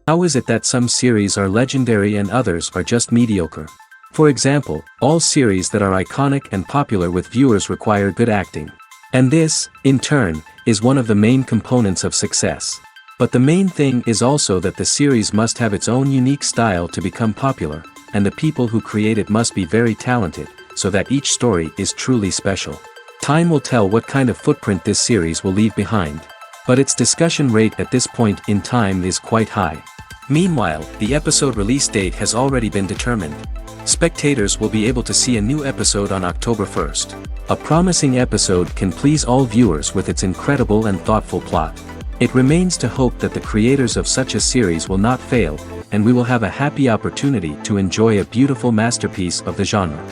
How is it that some series are legendary and others are just mediocre? For example, all series that are iconic and popular with viewers require good acting. And this, in turn, is one of the main components of success. But the main thing is also that the series must have its own unique style to become popular, and the people who create it must be very talented, so that each story is truly special. Time will tell what kind of footprint this series will leave behind. But its discussion rate at this point in time is quite high. Meanwhile, the episode release date has already been determined. Spectators will be able to see a new episode on October 1st. A promising episode can please all viewers with its incredible and thoughtful plot. It remains to hope that the creators of such a series will not fail, and we will have a happy opportunity to enjoy a beautiful masterpiece of the genre.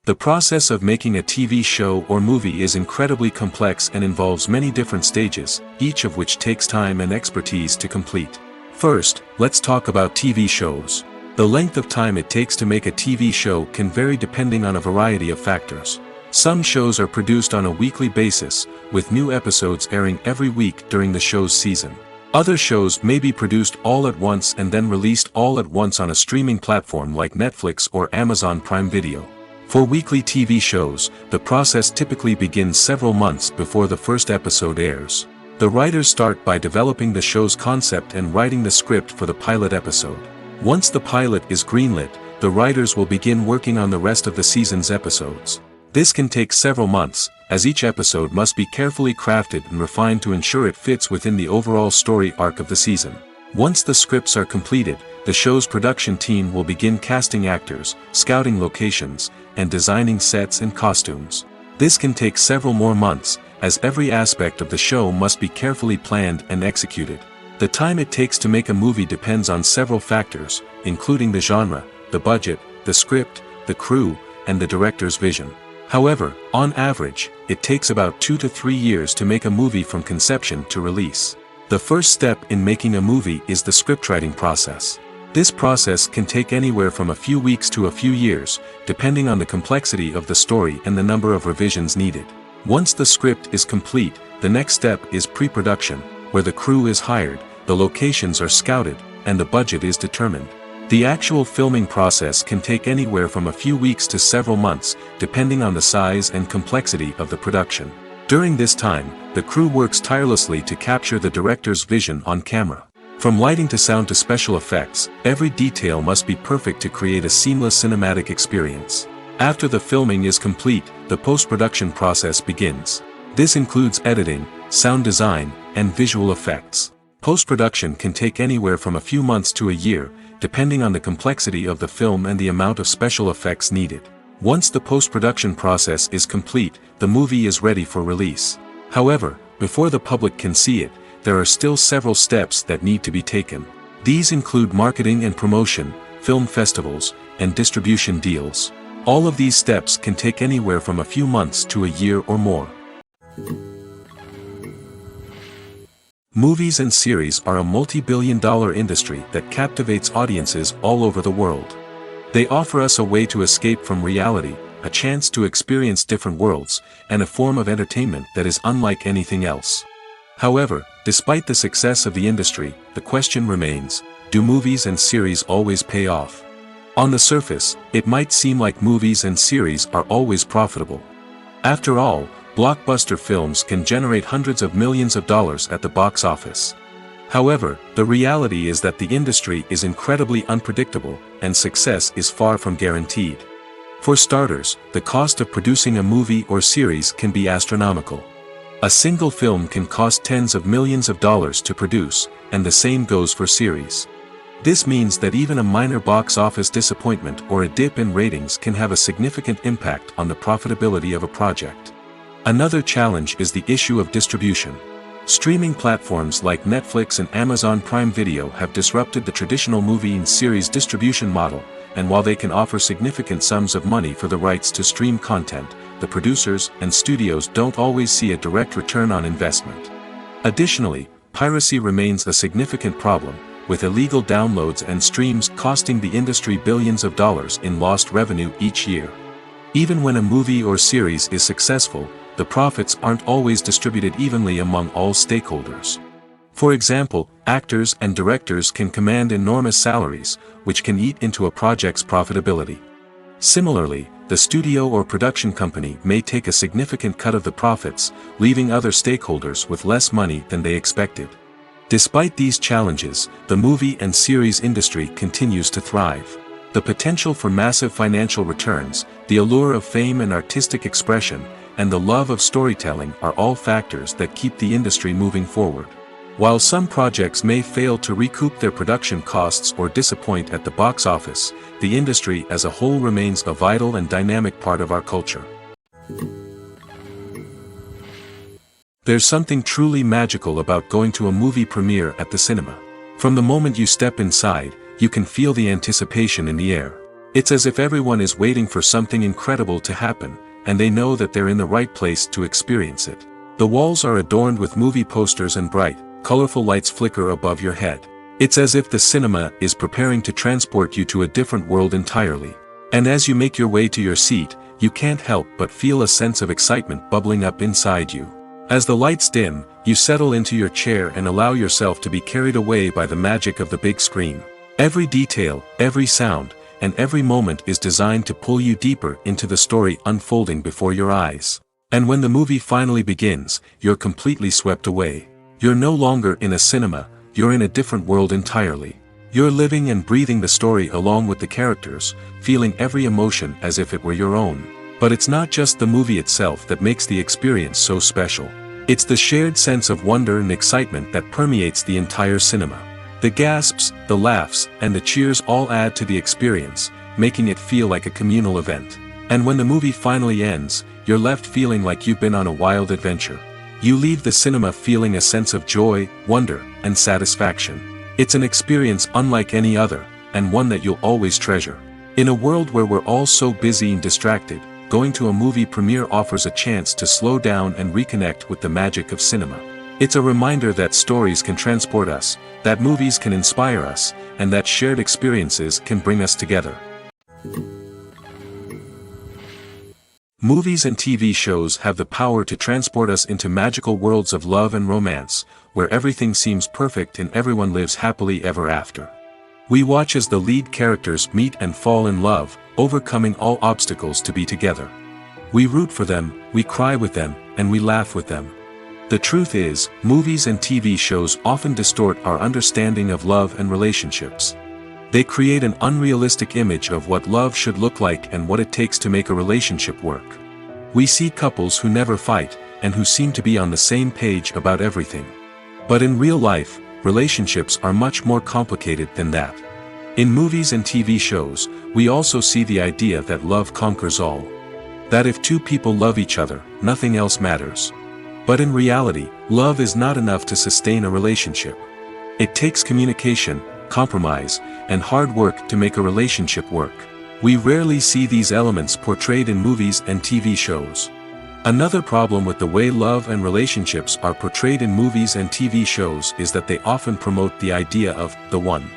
The process of making a TV show or movie is incredibly complex and involves many different stages, each of which takes time and expertise to complete. First, let's talk about TV shows. The length of time it takes to make a TV show can vary depending on a variety of factors. Some shows are produced on a weekly basis, with new episodes airing every week during the show's season. Other shows may be produced all at once and then released all at once on a streaming platform like Netflix or Amazon Prime Video. For weekly TV shows, the process typically begins several months before the first episode airs. The writers start by developing the show's concept and writing the script for the pilot episode. Once the pilot is greenlit, the writers will begin working on the rest of the season's episodes. This can take several months, as each episode must be carefully crafted and refined to ensure it fits within the overall story arc of the season. Once the scripts are completed, the show's production team will begin casting actors, scouting locations, and designing sets and costumes. This can take several more months, as every aspect of the show must be carefully planned and executed. The time it takes to make a movie depends on several factors, including the genre, the budget, the script, the crew, and the director's vision. However, on average, it takes about 2 to 3 years to make a movie from conception to release. The first step in making a movie is the scriptwriting process. This process can take anywhere from a few weeks to a few years, depending on the complexity of the story and the number of revisions needed. Once the script is complete, the next step is pre-production, where the crew is hired, the locations are scouted, and the budget is determined. The actual filming process can take anywhere from a few weeks to several months, depending on the size and complexity of the production. During this time, the crew works tirelessly to capture the director's vision on camera. From lighting to sound to special effects, every detail must be perfect to create a seamless cinematic experience. After the filming is complete, the post-production process begins. This includes editing, sound design, and visual effects. Post-production can take anywhere from a few months to a year, depending on the complexity of the film and the amount of special effects needed. Once the post-production process is complete, the movie is ready for release. However, before the public can see it, there are still several steps that need to be taken. These include marketing and promotion, film festivals, and distribution deals. All of these steps can take anywhere from a few months to a year or more. Movies and series are a multi-billion-dollar industry that captivates audiences all over the world. They offer us a way to escape from reality, a chance to experience different worlds, and a form of entertainment that is unlike anything else. However, despite the success of the industry, the question remains, do movies and series always pay off? On the surface, it might seem like movies and series are always profitable. After all, blockbuster films can generate hundreds of millions of dollars at the box office. However, the reality is that the industry is incredibly unpredictable, and success is far from guaranteed. For starters, the cost of producing a movie or series can be astronomical. A single film can cost tens of millions of dollars to produce, and the same goes for series. This means that even a minor box office disappointment or a dip in ratings can have a significant impact on the profitability of a project. Another challenge is the issue of distribution. Streaming platforms like Netflix and Amazon Prime Video have disrupted the traditional movie and series distribution model, and while they can offer significant sums of money for the rights to stream content, the producers and studios don't always see a direct return on investment. Additionally, piracy remains a significant problem, with illegal downloads and streams costing the industry billions of dollars in lost revenue each year. Even when a movie or series is successful, the profits aren't always distributed evenly among all stakeholders. For example, actors and directors can command enormous salaries, which can eat into a project's profitability. Similarly, the studio or production company may take a significant cut of the profits, leaving other stakeholders with less money than they expected. Despite these challenges, the movie and series industry continues to thrive. The potential for massive financial returns, the allure of fame and artistic expression, and the love of storytelling are all factors that keep the industry moving forward. While some projects may fail to recoup their production costs or disappoint at the box office, the industry as a whole remains a vital and dynamic part of our culture. There's something truly magical about going to a movie premiere at the cinema. From the moment you step inside, you can feel the anticipation in the air. It's as if everyone is waiting for something incredible to happen, and they know that they're in the right place to experience it. The walls are adorned with movie posters and bright, colorful lights flicker above your head. It's as if the cinema is preparing to transport you to a different world entirely. And as you make your way to your seat, you can't help but feel a sense of excitement bubbling up inside you. As the lights dim, you settle into your chair and allow yourself to be carried away by the magic of the big screen. Every detail, every sound, and every moment is designed to pull you deeper into the story unfolding before your eyes. And when the movie finally begins, you're completely swept away. You're no longer in a cinema, you're in a different world entirely. You're living and breathing the story along with the characters, feeling every emotion as if it were your own. But it's not just the movie itself that makes the experience so special. It's the shared sense of wonder and excitement that permeates the entire cinema. The gasps, the laughs, and the cheers all add to the experience, making it feel like a communal event. And when the movie finally ends, you're left feeling like you've been on a wild adventure. You leave the cinema feeling a sense of joy, wonder, and satisfaction. It's an experience unlike any other, and one that you'll always treasure. In a world where we're all so busy and distracted, going to a movie premiere offers a chance to slow down and reconnect with the magic of cinema. It's a reminder that stories can transport us, that movies can inspire us, and that shared experiences can bring us together. Movies and TV shows have the power to transport us into magical worlds of love and romance, where everything seems perfect and everyone lives happily ever after. We watch as the lead characters meet and fall in love, overcoming all obstacles to be together. We root for them, we cry with them, and we laugh with them. The truth is, movies and TV shows often distort our understanding of love and relationships. They create an unrealistic image of what love should look like and what it takes to make a relationship work. We see couples who never fight, and who seem to be on the same page about everything. But in real life, relationships are much more complicated than that. In movies and TV shows, we also see the idea that love conquers all. That if two people love each other, nothing else matters. But in reality, love is not enough to sustain a relationship. It takes communication, compromise, and hard work to make a relationship work. We rarely see these elements portrayed in movies and TV shows. Another problem with the way love and relationships are portrayed in movies and TV shows is that they often promote the idea of the one.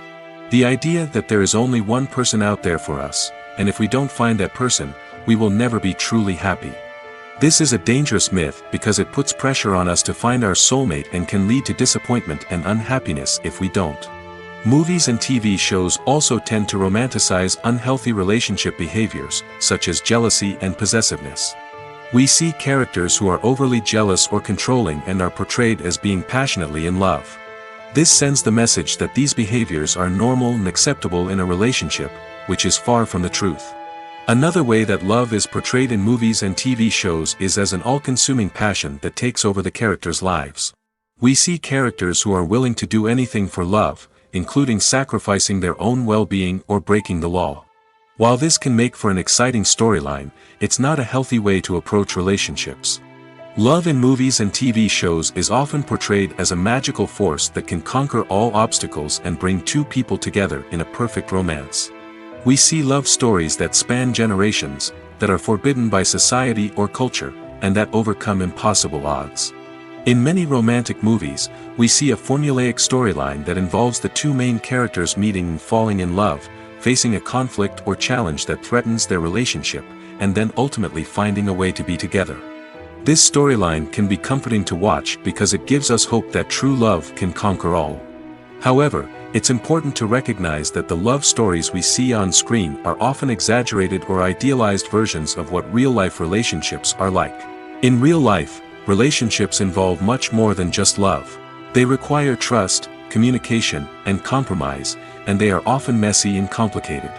The idea that there is only one person out there for us, and if we don't find that person, we will never be truly happy. This is a dangerous myth because it puts pressure on us to find our soulmate and can lead to disappointment and unhappiness if we don't. Movies and TV shows also tend to romanticize unhealthy relationship behaviors, such as jealousy and possessiveness. We see characters who are overly jealous or controlling and are portrayed as being passionately in love. This sends the message that these behaviors are normal and acceptable in a relationship, which is far from the truth. Another way that love is portrayed in movies and TV shows is as an all-consuming passion that takes over the characters' lives. We see characters who are willing to do anything for love, including sacrificing their own well-being or breaking the law. While this can make for an exciting storyline, it's not a healthy way to approach relationships. Love in movies and TV shows is often portrayed as a magical force that can conquer all obstacles and bring two people together in a perfect romance. We see love stories that span generations, that are forbidden by society or culture, and that overcome impossible odds. In many romantic movies, we see a formulaic storyline that involves the two main characters meeting and falling in love, facing a conflict or challenge that threatens their relationship, and then ultimately finding a way to be together. This storyline can be comforting to watch because it gives us hope that true love can conquer all. However, it's important to recognize that the love stories we see on screen are often exaggerated or idealized versions of what real-life relationships are like. In real life, relationships involve much more than just love. They require trust, communication, and compromise, and they are often messy and complicated.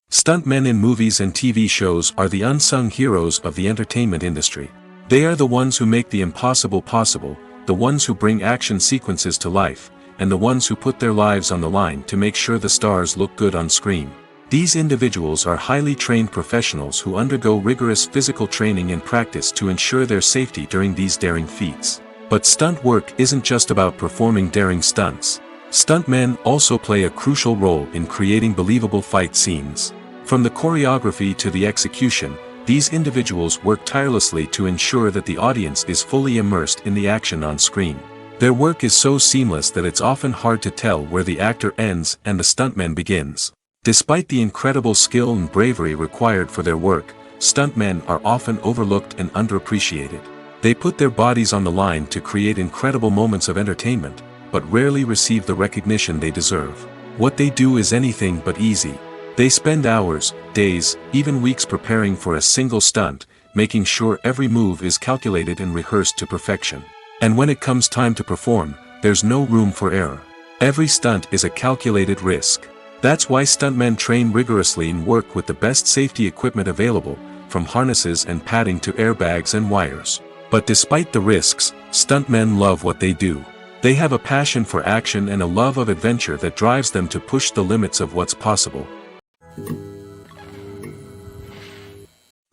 Stuntmen in movies and TV shows are the unsung heroes of the entertainment industry. They are the ones who make the impossible possible, the ones who bring action sequences to life, and the ones who put their lives on the line to make sure the stars look good on screen. These individuals are highly trained professionals who undergo rigorous physical training and practice to ensure their safety during these daring feats. But stunt work isn't just about performing daring stunts. Stuntmen also play a crucial role in creating believable fight scenes. From the choreography to the execution, these individuals work tirelessly to ensure that the audience is fully immersed in the action on screen. Their work is so seamless that it's often hard to tell where the actor ends and the stuntman begins. Despite the incredible skill and bravery required for their work, stuntmen are often overlooked and underappreciated. They put their bodies on the line to create incredible moments of entertainment, but rarely receive the recognition they deserve. What they do is anything but easy. They spend hours, days, even weeks preparing for a single stunt, making sure every move is calculated and rehearsed to perfection. And when it comes time to perform, there's no room for error. Every stunt is a calculated risk. That's why stuntmen train rigorously and work with the best safety equipment available, from harnesses and padding to airbags and wires. But despite the risks, stuntmen love what they do. They have a passion for action and a love of adventure that drives them to push the limits of what's possible.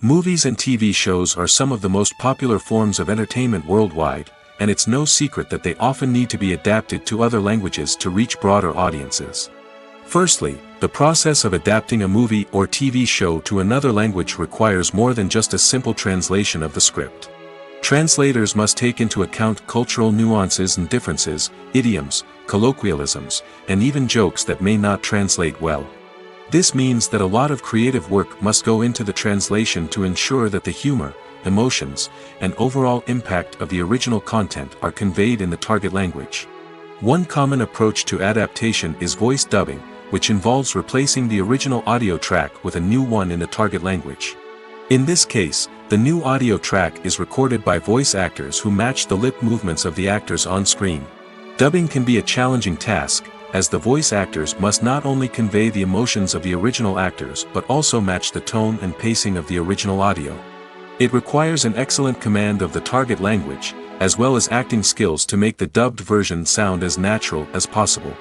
Movies and TV shows are some of the most popular forms of entertainment worldwide, and it's no secret that they often need to be adapted to other languages to reach broader audiences. Firstly, the process of adapting a movie or TV show to another language requires more than just a simple translation of the script. Translators must take into account cultural nuances and differences, idioms, colloquialisms, and even jokes that may not translate well. This means that a lot of creative work must go into the translation to ensure that the humor, emotions, and overall impact of the original content are conveyed in the target language. One common approach to adaptation is voice dubbing, which involves replacing the original audio track with a new one in the target language. In this case, the new audio track is recorded by voice actors who match the lip movements of the actors on screen. Dubbing can be a challenging task, as the voice actors must not only convey the emotions of the original actors but also match the tone and pacing of the original audio. It requires an excellent command of the target language, as well as acting skills to make the dubbed version sound as natural as possible.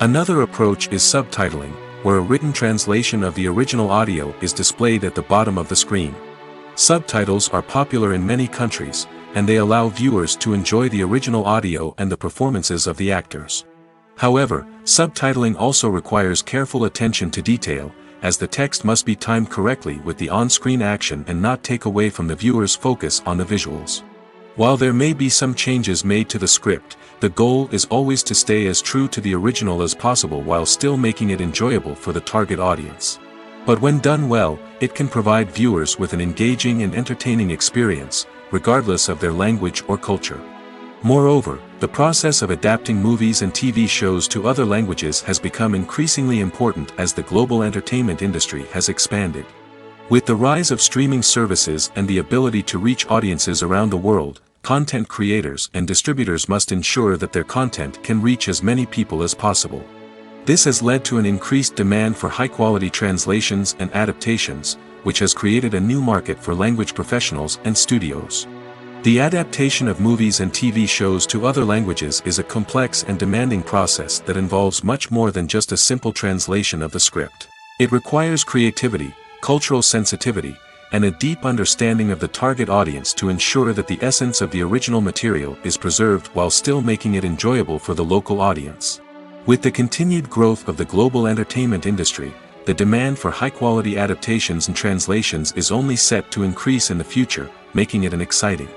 Another approach is subtitling, where a written translation of the original audio is displayed at the bottom of the screen. Subtitles are popular in many countries, and they allow viewers to enjoy the original audio and the performances of the actors. However, subtitling also requires careful attention to detail, as the text must be timed correctly with the on-screen action and not take away from the viewer's focus on the visuals. While there may be some changes made to the script, the goal is always to stay as true to the original as possible while still making it enjoyable for the target audience. But when done well, it can provide viewers with an engaging and entertaining experience, regardless of their language or culture. Moreover, the process of adapting movies and TV shows to other languages has become increasingly important as the global entertainment industry has expanded. With the rise of streaming services and the ability to reach audiences around the world, content creators and distributors must ensure that their content can reach as many people as possible. This has led to an increased demand for high-quality translations and adaptations, which has created a new market for language professionals and studios. The adaptation of movies and TV shows to other languages is a complex and demanding process that involves much more than just a simple translation of the script. It requires creativity, cultural sensitivity, and a deep understanding of the target audience to ensure that the essence of the original material is preserved while still making it enjoyable for the local audience. With the continued growth of the global entertainment industry, the demand for high-quality adaptations and translations is only set to increase in the future, making it exciting.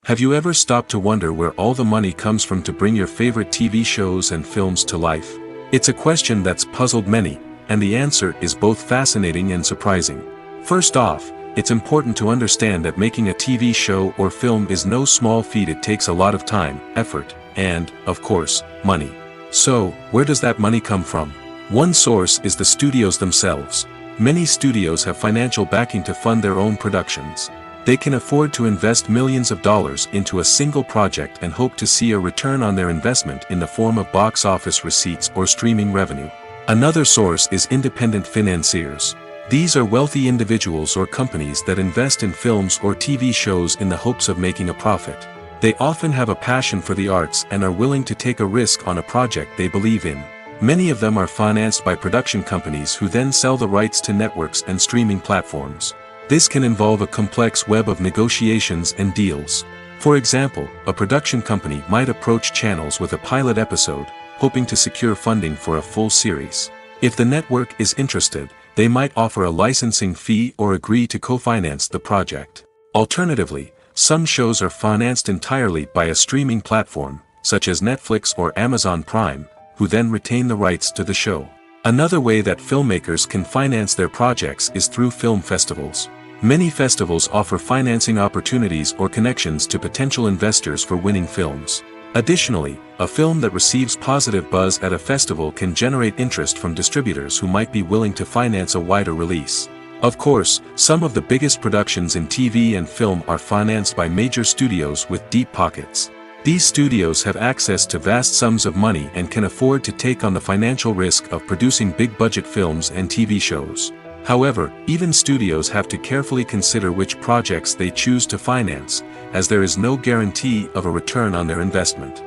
Have you ever stopped to wonder where all the money comes from to bring your favorite TV shows and films to life? It's a question that's puzzled many, and the answer is both fascinating and surprising. First off, it's important to understand that making a TV show or film is no small feat. It takes a lot of time, effort, and, of course, money. So, where does that money come from? One source is the studios themselves. Many studios have financial backing to fund their own productions. They can afford to invest millions of dollars into a single project and hope to see a return on their investment in the form of box office receipts or streaming revenue. Another source is independent financiers. These are wealthy individuals or companies that invest in films or TV shows in the hopes of making a profit. They often have a passion for the arts and are willing to take a risk on a project they believe in. Many of them are financed by production companies who then sell the rights to networks and streaming platforms. This can involve a complex web of negotiations and deals. For example, a production company might approach channels with a pilot episode, hoping to secure funding for a full series. If the network is interested, they might offer a licensing fee or agree to co-finance the project. Alternatively, some shows are financed entirely by a streaming platform, such as Netflix or Amazon Prime, who then retain the rights to the show. Another way that filmmakers can finance their projects is through film festivals. Many festivals offer financing opportunities or connections to potential investors for winning films. Additionally, a film that receives positive buzz at a festival can generate interest from distributors who might be willing to finance a wider release. Of course, some of the biggest productions in TV and film are financed by major studios with deep pockets. These studios have access to vast sums of money and can afford to take on the financial risk of producing big-budget films and TV shows. However, even studios have to carefully consider which projects they choose to finance, as there is no guarantee of a return on their investment.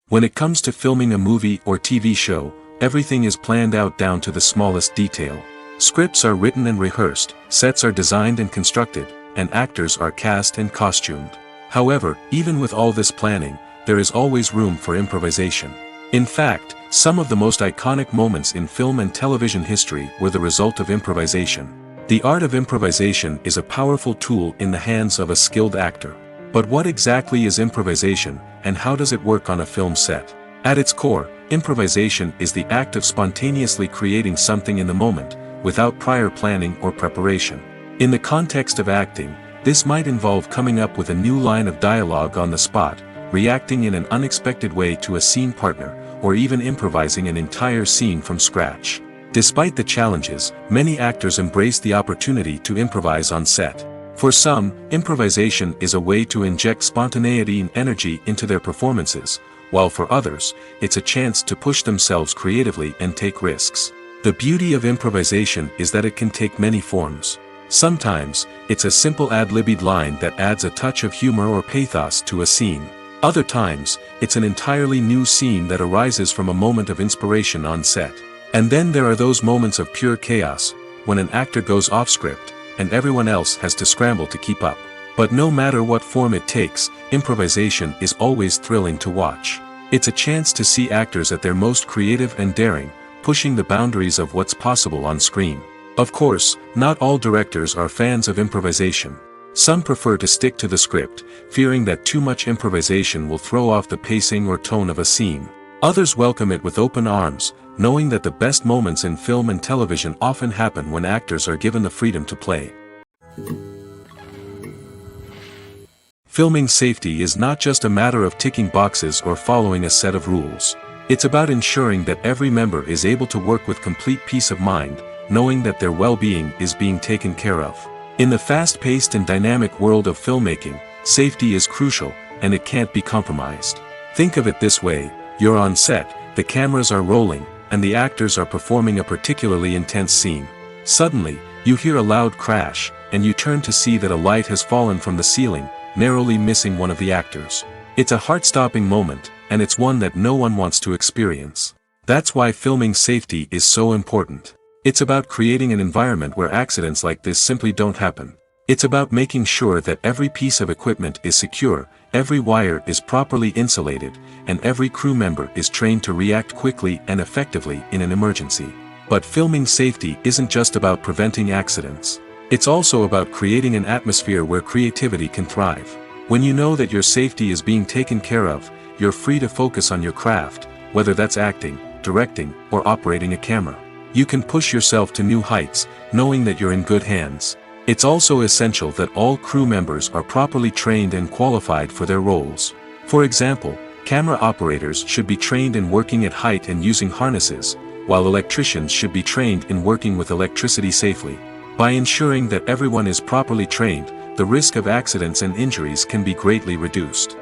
When it comes to filming a movie or TV show, everything is planned out down to the smallest detail. Scripts are written and rehearsed, sets are designed and constructed, and actors are cast and costumed. However, even with all this planning, there is always room for improvisation. In fact, some of the most iconic moments in film and television history were the result of improvisation. The art of improvisation is a powerful tool in the hands of a skilled actor. But what exactly is improvisation, and how does it work on a film set? At its core, improvisation is the act of spontaneously creating something in the moment, without prior planning or preparation. In the context of acting, this might involve coming up with a new line of dialogue on the spot, reacting in an unexpected way to a scene partner, or even improvising an entire scene from scratch. Despite the challenges, many actors embrace the opportunity to improvise on set. For some, improvisation is a way to inject spontaneity and energy into their performances, while for others, it's a chance to push themselves creatively and take risks. The beauty of improvisation is that it can take many forms. Sometimes, it's a simple ad-libbed line that adds a touch of humor or pathos to a scene. Other times, it's an entirely new scene that arises from a moment of inspiration on set. And then there are those moments of pure chaos, when an actor goes off script, and everyone else has to scramble to keep up. But no matter what form it takes, improvisation is always thrilling to watch. It's a chance to see actors at their most creative and daring, pushing the boundaries of what's possible on screen. Of course, not all directors are fans of improvisation. Some prefer to stick to the script, fearing that too much improvisation will throw off the pacing or tone of a scene. Others welcome it with open arms, knowing that the best moments in film and television often happen when actors are given the freedom to play. Filming safety is not just a matter of ticking boxes or following a set of rules. It's about ensuring that every member is able to work with complete peace of mind, knowing that their well-being is being taken care of. In the fast-paced and dynamic world of filmmaking, safety is crucial, and it can't be compromised. Think of it this way: you're on set, the cameras are rolling, and the actors are performing a particularly intense scene. Suddenly, you hear a loud crash, and you turn to see that a light has fallen from the ceiling, narrowly missing one of the actors. It's a heart-stopping moment, and it's one that no one wants to experience. That's why filming safety is so important. It's about creating an environment where accidents like this simply don't happen. It's about making sure that every piece of equipment is secure, every wire is properly insulated, and every crew member is trained to react quickly and effectively in an emergency. But filming safety isn't just about preventing accidents. It's also about creating an atmosphere where creativity can thrive. When you know that your safety is being taken care of, you're free to focus on your craft, whether that's acting, directing, or operating a camera. You can push yourself to new heights, knowing that you're in good hands. It's also essential that all crew members are properly trained and qualified for their roles. For example, camera operators should be trained in working at height and using harnesses, while electricians should be trained in working with electricity safely. By ensuring that everyone is properly trained, the risk of accidents and injuries can be greatly reduced.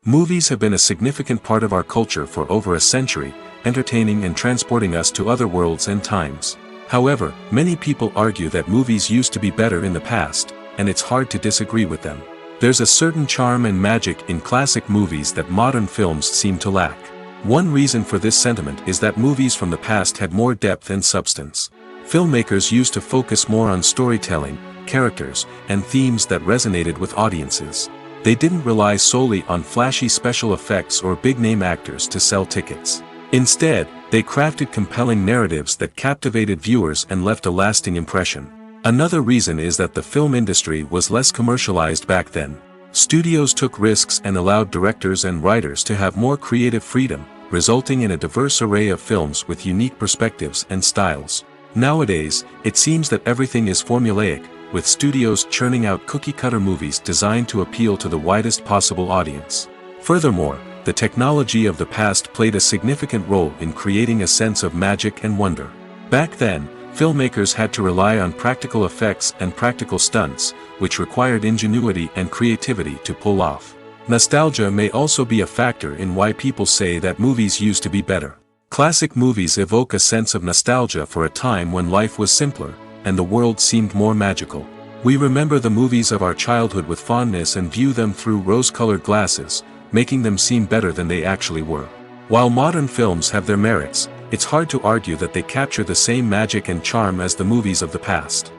Movies have been a significant part of our culture for over a century, entertaining and transporting us to other worlds and times. However, many people argue that movies used to be better in the past, and it's hard to disagree with them. There's a certain charm and magic in classic movies that modern films seem to lack. One reason for this sentiment is that movies from the past had more depth and substance. Filmmakers used to focus more on storytelling, characters, and themes that resonated with audiences. They didn't rely solely on flashy special effects or big-name actors to sell tickets. Instead, they crafted compelling narratives that captivated viewers and left a lasting impression. Another reason is that the film industry was less commercialized back then. Studios took risks and allowed directors and writers to have more creative freedom, resulting in a diverse array of films with unique perspectives and styles. Nowadays, it seems that everything is formulaic, with studios churning out cookie-cutter movies designed to appeal to the widest possible audience. Furthermore, the technology of the past played a significant role in creating a sense of magic and wonder. Back then, filmmakers had to rely on practical effects and practical stunts, which required ingenuity and creativity to pull off. Nostalgia may also be a factor in why people say that movies used to be better. Classic movies evoke a sense of nostalgia for a time when life was simpler, and the world seemed more magical. We remember the movies of our childhood with fondness and view them through rose-colored glasses, making them seem better than they actually were. While modern films have their merits, it's hard to argue that they capture the same magic and charm as the movies of the past.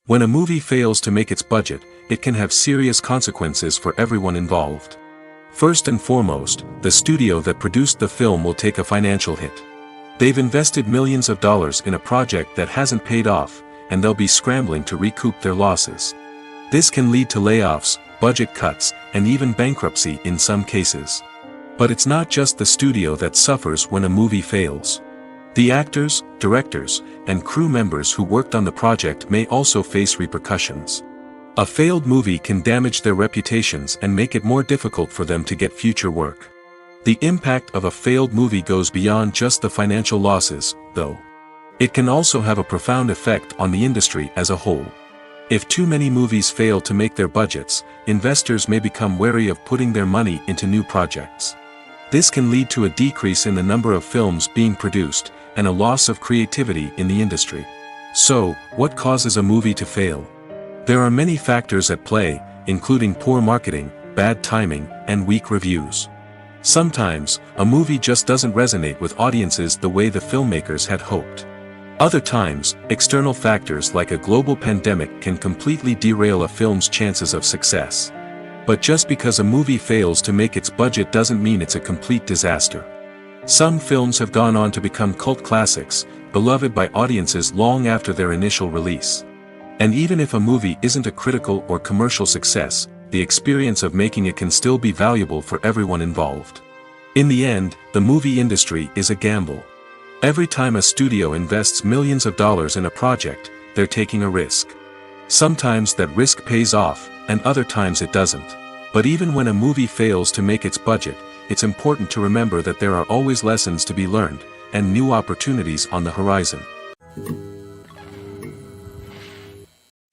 When a movie fails to make its budget, it can have serious consequences for everyone involved. First and foremost, the studio that produced the film will take a financial hit. They've invested millions of dollars in a project that hasn't paid off, and they'll be scrambling to recoup their losses. This can lead to layoffs, budget cuts, and even bankruptcy in some cases. But it's not just the studio that suffers when a movie fails. The actors, directors, and crew members who worked on the project may also face repercussions. A failed movie can damage their reputations and make it more difficult for them to get future work. The impact of a failed movie goes beyond just the financial losses, though. It can also have a profound effect on the industry as a whole. If too many movies fail to make their budgets, investors may become wary of putting their money into new projects. This can lead to a decrease in the number of films being produced, and a loss of creativity in the industry. So, what causes a movie to fail? There are many factors at play, including poor marketing, bad timing, and weak reviews. Sometimes, a movie just doesn't resonate with audiences the way the filmmakers had hoped. Other times, external factors like a global pandemic can completely derail a film's chances of success. But just because a movie fails to make its budget doesn't mean it's a complete disaster. Some films have gone on to become cult classics, beloved by audiences long after their initial release. And even if a movie isn't a critical or commercial success, the experience of making it can still be valuable for everyone involved. In the end, the movie industry is a gamble. Every time a studio invests millions of dollars in a project, they're taking a risk. Sometimes that risk pays off, and other times it doesn't. But even when a movie fails to make its budget, it's important to remember that there are always lessons to be learned, and new opportunities on the horizon.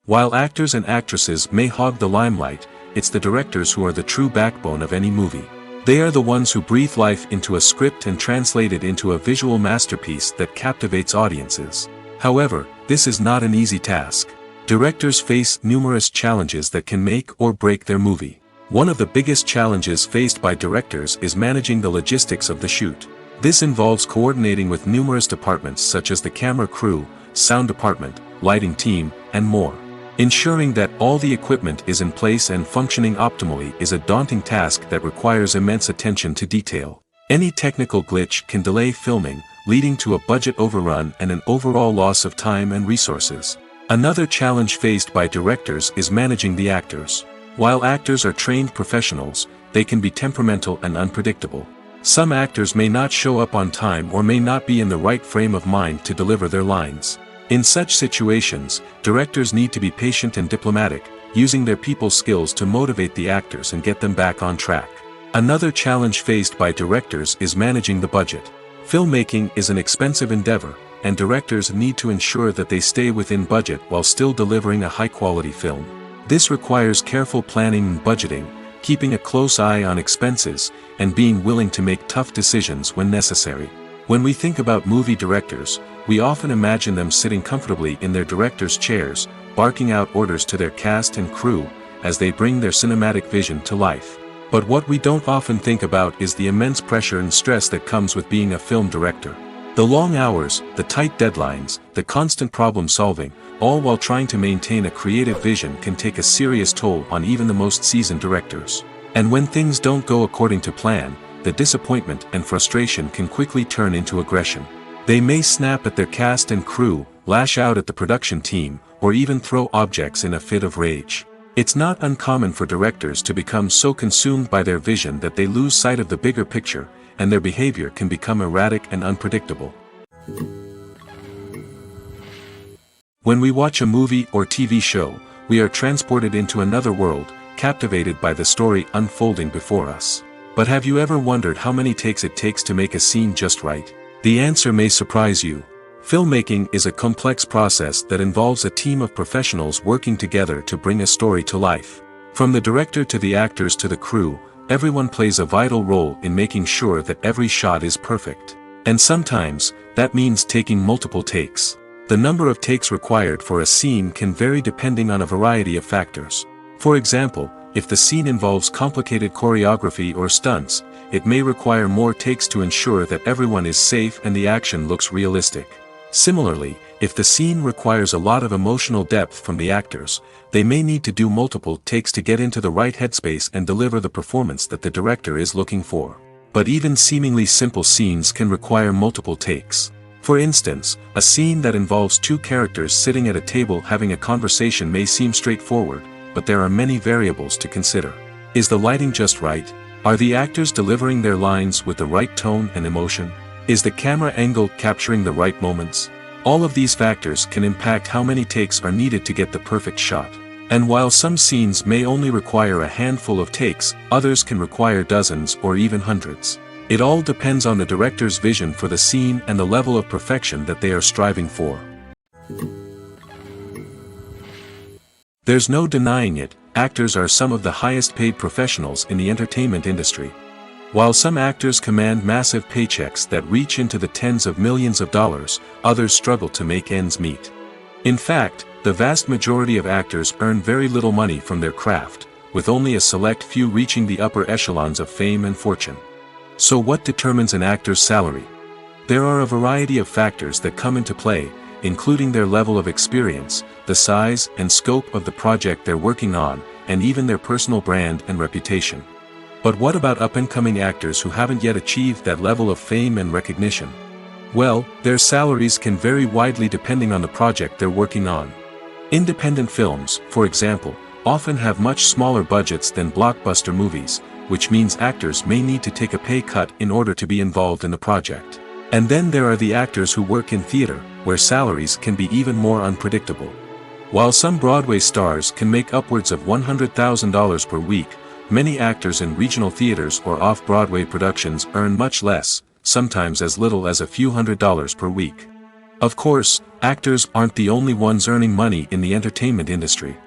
While actors and actresses may hog the limelight, it's the directors who are the true backbone of any movie. They are the ones who breathe life into a script and translate it into a visual masterpiece that captivates audiences. However, this is not an easy task. Directors face numerous challenges that can make or break their movie. One of the biggest challenges faced by directors is managing the logistics of the shoot. This involves coordinating with numerous departments such as the camera crew, sound department, lighting team, and more. Ensuring that all the equipment is in place and functioning optimally is a daunting task that requires immense attention to detail. Any technical glitch can delay filming, leading to a budget overrun and an overall loss of time and resources. Another challenge faced by directors is managing the actors. While actors are trained professionals, they can be temperamental and unpredictable. Some actors may not show up on time or may not be in the right frame of mind to deliver their lines. In such situations, directors need to be patient and diplomatic, using their people skills to motivate the actors and get them back on track. Another challenge faced by directors is managing the budget. Filmmaking is an expensive endeavor, and directors need to ensure that they stay within budget while still delivering a high-quality film. This requires careful planning and budgeting, keeping a close eye on expenses, and being willing to make tough decisions when necessary. When we think about movie directors, we often imagine them sitting comfortably in their director's chairs, barking out orders to their cast and crew, as they bring their cinematic vision to life. But what we don't often think about is the immense pressure and stress that comes with being a film director. The long hours, the tight deadlines, the constant problem solving, all while trying to maintain a creative vision can take a serious toll on even the most seasoned directors. And when things don't go according to plan, the disappointment and frustration can quickly turn into aggression. They may snap at their cast and crew, lash out at the production team, or even throw objects in a fit of rage. It's not uncommon for directors to become so consumed by their vision that they lose sight of the bigger picture, and their behavior can become erratic and unpredictable. When we watch a movie or TV show, we are transported into another world, captivated by the story unfolding before us. But have you ever wondered how many takes it takes to make a scene just right? The answer may surprise you. Filmmaking is a complex process that involves a team of professionals working together to bring a story to life. From the director to the actors to the crew, everyone plays a vital role in making sure that every shot is perfect. And sometimes, that means taking multiple takes. The number of takes required for a scene can vary depending on a variety of factors. For example, if the scene involves complicated choreography or stunts, it may require more takes to ensure that everyone is safe and the action looks realistic. Similarly, if the scene requires a lot of emotional depth from the actors, they may need to do multiple takes to get into the right headspace and deliver the performance that the director is looking for. But even seemingly simple scenes can require multiple takes. For instance, a scene that involves two characters sitting at a table having a conversation may seem straightforward, but there are many variables to consider. Is the lighting just right? Are the actors delivering their lines with the right tone and emotion? Is the camera angle capturing the right moments? All of these factors can impact how many takes are needed to get the perfect shot. And while some scenes may only require a handful of takes, others can require dozens or even hundreds. It all depends on the director's vision for the scene and the level of perfection that they are striving for. There's no denying it, actors are some of the highest paid professionals in the entertainment industry. While some actors command massive paychecks that reach into the tens of millions of dollars, others struggle to make ends meet. In fact, the vast majority of actors earn very little money from their craft, with only a select few reaching the upper echelons of fame and fortune. So what determines an actor's salary? There are a variety of factors that come into play, including their level of experience, the size and scope of the project they're working on, and even their personal brand and reputation. But what about up-and-coming actors who haven't yet achieved that level of fame and recognition? Well, their salaries can vary widely depending on the project they're working on. Independent films, for example, often have much smaller budgets than blockbuster movies, which means actors may need to take a pay cut in order to be involved in the project. And then there are the actors who work in theater, where salaries can be even more unpredictable. While some Broadway stars can make upwards of $100,000 per week, many actors in regional theaters or off-Broadway productions earn much less, sometimes as little as a few $100s per week. Of course, actors aren't the only ones earning money in the entertainment industry.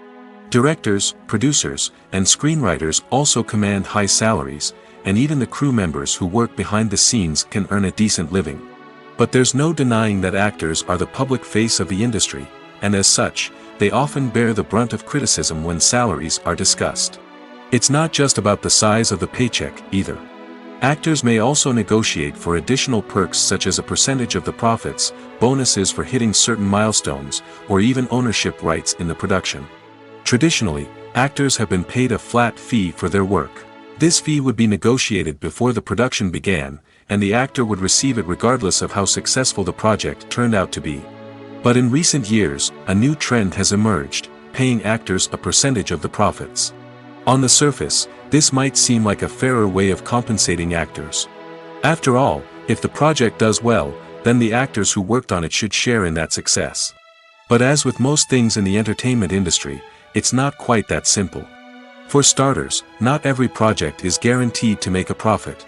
Directors, producers, and screenwriters also command high salaries, and even the crew members who work behind the scenes can earn a decent living. But there's no denying that actors are the public face of the industry, and as such, they often bear the brunt of criticism when salaries are discussed. It's not just about the size of the paycheck, either. Actors may also negotiate for additional perks such as a percentage of the profits, bonuses for hitting certain milestones, or even ownership rights in the production. Traditionally, actors have been paid a flat fee for their work. This fee would be negotiated before the production began, and the actor would receive it regardless of how successful the project turned out to be. But in recent years, a new trend has emerged, paying actors a percentage of the profits. On the surface, this might seem like a fairer way of compensating actors. After all, if the project does well, then the actors who worked on it should share in that success. But as with most things in the entertainment industry, it's not quite that simple. For starters, not every project is guaranteed to make a profit.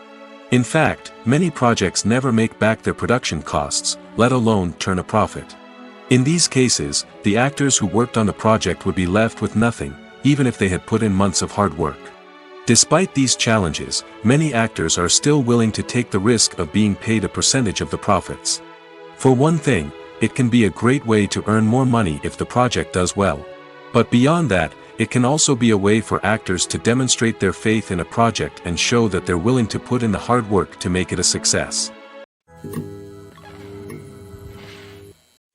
In fact, many projects never make back their production costs, let alone turn a profit. In these cases, the actors who worked on the project would be left with nothing, even if they had put in months of hard work. Despite these challenges, many actors are still willing to take the risk of being paid a percentage of the profits. For one thing, it can be a great way to earn more money if the project does well. But beyond that, it can also be a way for actors to demonstrate their faith in a project and show that they're willing to put in the hard work to make it a success.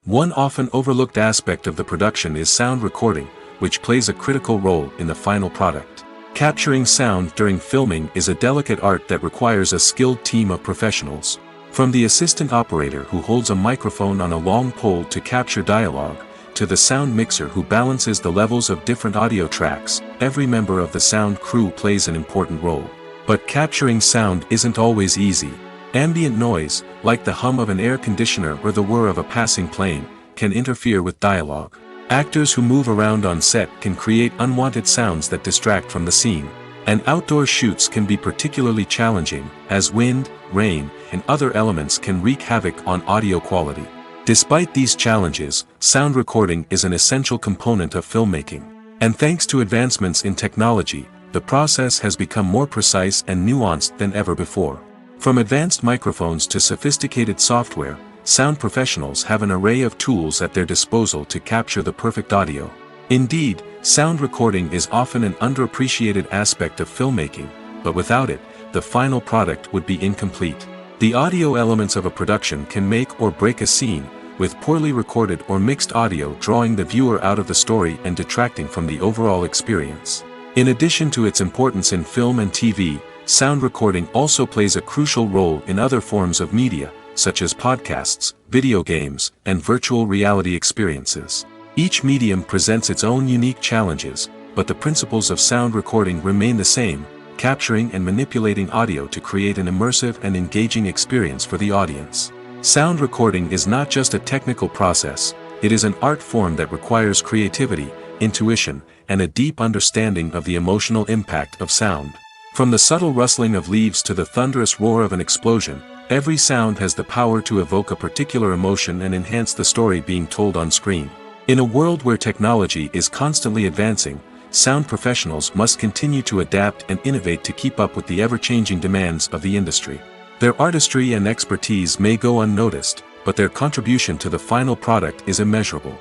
One often overlooked aspect of the production is sound recording, which plays a critical role in the final product. Capturing sound during filming is a delicate art that requires a skilled team of professionals. From the assistant operator who holds a microphone on a long pole to capture dialogue, to the sound mixer who balances the levels of different audio tracks, every member of the sound crew plays an important role. But capturing sound isn't always easy. Ambient noise, like the hum of an air conditioner or the whir of a passing plane, can interfere with dialogue. Actors who move around on set can create unwanted sounds that distract from the scene. And outdoor shoots can be particularly challenging, as wind, rain, and other elements can wreak havoc on audio quality. Despite these challenges, sound recording is an essential component of filmmaking. And thanks to advancements in technology, the process has become more precise and nuanced than ever before. From advanced microphones to sophisticated software, sound professionals have an array of tools at their disposal to capture the perfect audio. Indeed, sound recording is often an underappreciated aspect of filmmaking, but without it, the final product would be incomplete. The audio elements of a production can make or break a scene, with poorly recorded or mixed audio drawing the viewer out of the story and detracting from the overall experience. In addition to its importance in film and TV, sound recording also plays a crucial role in other forms of media, such as podcasts, video games, and virtual reality experiences. Each medium presents its own unique challenges, but the principles of sound recording remain the same: capturing and manipulating audio to create an immersive and engaging experience for the audience. Sound recording is not just a technical process, it is an art form that requires creativity, intuition, and a deep understanding of the emotional impact of sound. From the subtle rustling of leaves to the thunderous roar of an explosion, every sound has the power to evoke a particular emotion and enhance the story being told on screen. In a world where technology is constantly advancing, sound professionals must continue to adapt and innovate to keep up with the ever-changing demands of the industry. Their artistry and expertise may go unnoticed, but their contribution to the final product is immeasurable.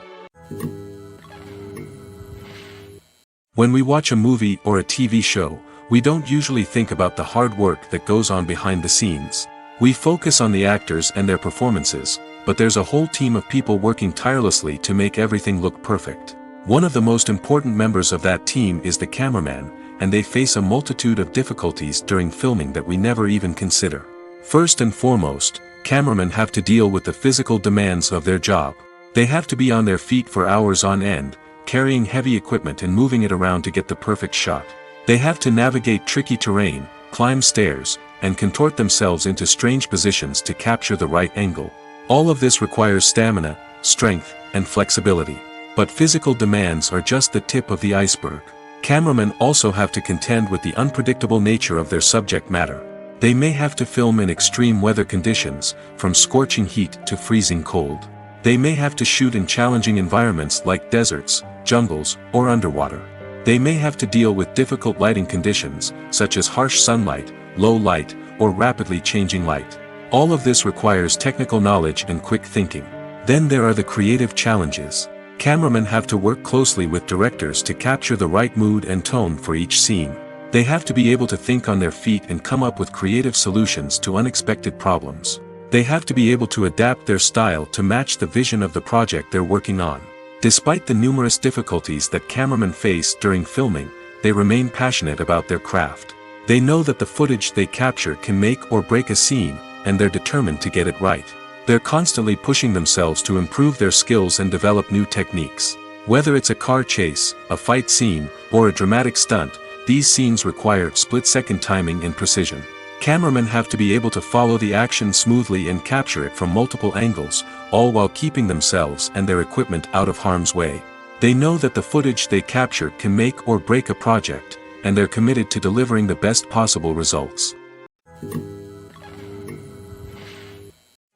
When we watch a movie or a TV show, we don't usually think about the hard work that goes on behind the scenes. We focus on the actors and their performances, but there's a whole team of people working tirelessly to make everything look perfect. One of the most important members of that team is the cameraman, and they face a multitude of difficulties during filming that we never even consider. First and foremost, cameramen have to deal with the physical demands of their job. They have to be on their feet for hours on end, carrying heavy equipment and moving it around to get the perfect shot. They have to navigate tricky terrain, climb stairs, and contort themselves into strange positions to capture the right angle. All of this requires stamina, strength, and flexibility. But physical demands are just the tip of the iceberg. Cameramen also have to contend with the unpredictable nature of their subject matter. They may have to film in extreme weather conditions, from scorching heat to freezing cold. They may have to shoot in challenging environments like deserts, jungles, or underwater. They may have to deal with difficult lighting conditions, such as harsh sunlight, low light, or rapidly changing light. All of this requires technical knowledge and quick thinking. Then there are the creative challenges. Cameramen have to work closely with directors to capture the right mood and tone for each scene. They have to be able to think on their feet and come up with creative solutions to unexpected problems. They have to be able to adapt their style to match the vision of the project they're working on. Despite the numerous difficulties that cameramen face during filming, they remain passionate about their craft. They know that the footage they capture can make or break a scene, and they're determined to get it right. They're constantly pushing themselves to improve their skills and develop new techniques. Whether it's a car chase, a fight scene, or a dramatic stunt, these scenes require split-second timing and precision. Cameramen have to be able to follow the action smoothly and capture it from multiple angles, all while keeping themselves and their equipment out of harm's way. They know that the footage they capture can make or break a project, and they're committed to delivering the best possible results.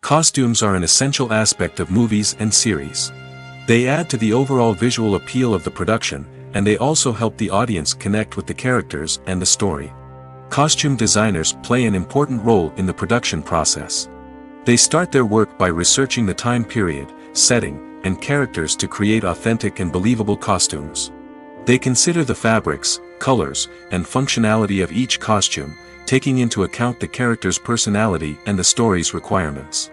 Costumes are an essential aspect of movies and series. They add to the overall visual appeal of the production, and they also help the audience connect with the characters and the story. Costume designers play an important role in the production process. They start their work by researching the time period, setting, and characters to create authentic and believable costumes. They consider the fabrics, colors, and functionality of each costume, taking into account the character's personality and the story's requirements.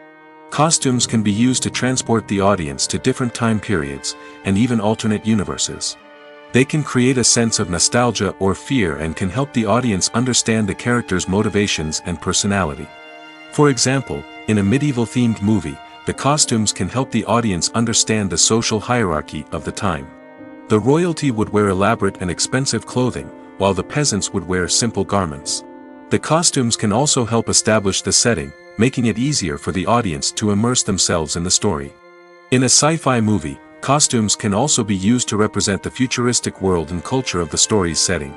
Costumes can be used to transport the audience to different time periods, and even alternate universes. They can create a sense of nostalgia or fear and can help the audience understand the character's motivations and personality. For example, in a medieval-themed movie, the costumes can help the audience understand the social hierarchy of the time. The royalty would wear elaborate and expensive clothing, while the peasants would wear simple garments. The costumes can also help establish the setting, making it easier for the audience to immerse themselves in the story. In a sci-fi movie, costumes can also be used to represent the futuristic world and culture of the story's setting.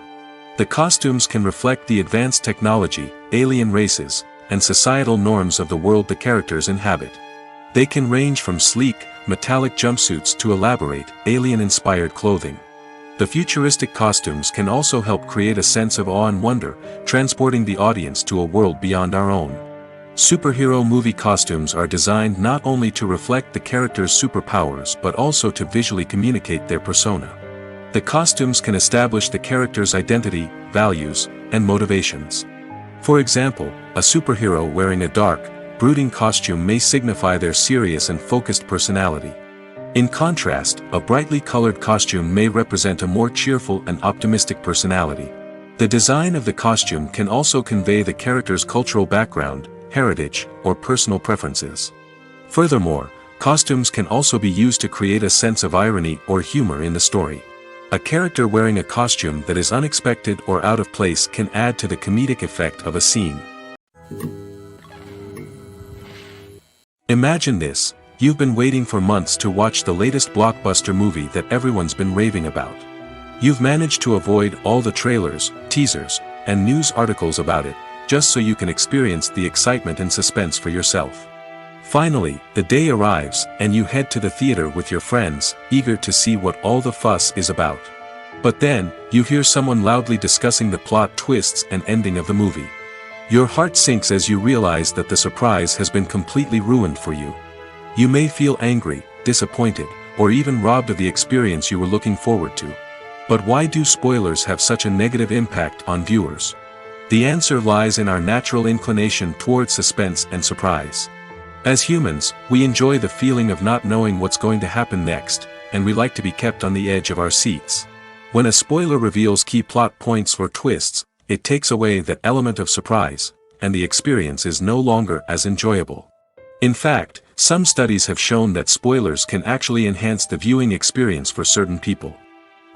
The costumes can reflect the advanced technology, alien races, and societal norms of the world the characters inhabit. They can range from sleek, metallic jumpsuits to elaborate, alien-inspired clothing. The futuristic costumes can also help create a sense of awe and wonder, transporting the audience to a world beyond our own. Superhero movie costumes are designed not only to reflect the character's superpowers but also to visually communicate their persona. The costumes can establish the character's identity, values, and motivations. For example, a superhero wearing a dark, brooding costume may signify their serious and focused personality. In contrast, a brightly colored costume may represent a more cheerful and optimistic personality. The design of the costume can also convey the character's cultural background, heritage, or personal preferences. Furthermore, costumes can also be used to create a sense of irony or humor in the story. A character wearing a costume that is unexpected or out of place can add to the comedic effect of a scene. Imagine this: you've been waiting for months to watch the latest blockbuster movie that everyone's been raving about. You've managed to avoid all the trailers, teasers, and news articles about it, just so you can experience the excitement and suspense for yourself. Finally, the day arrives, and you head to the theater with your friends, eager to see what all the fuss is about. But then, you hear someone loudly discussing the plot twists and ending of the movie. Your heart sinks as you realize that the surprise has been completely ruined for you. You may feel angry, disappointed, or even robbed of the experience you were looking forward to. But why do spoilers have such a negative impact on viewers? The answer lies in our natural inclination towards suspense and surprise. As humans, we enjoy the feeling of not knowing what's going to happen next, and we like to be kept on the edge of our seats. When a spoiler reveals key plot points or twists, it takes away that element of surprise, and the experience is no longer as enjoyable. In fact, some studies have shown that spoilers can actually enhance the viewing experience for certain people.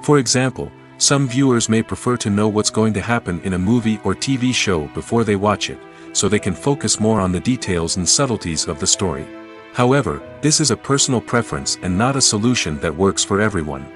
For example, some viewers may prefer to know what's going to happen in a movie or TV show before they watch it, so they can focus more on the details and subtleties of the story. However, this is a personal preference and not a solution that works for everyone.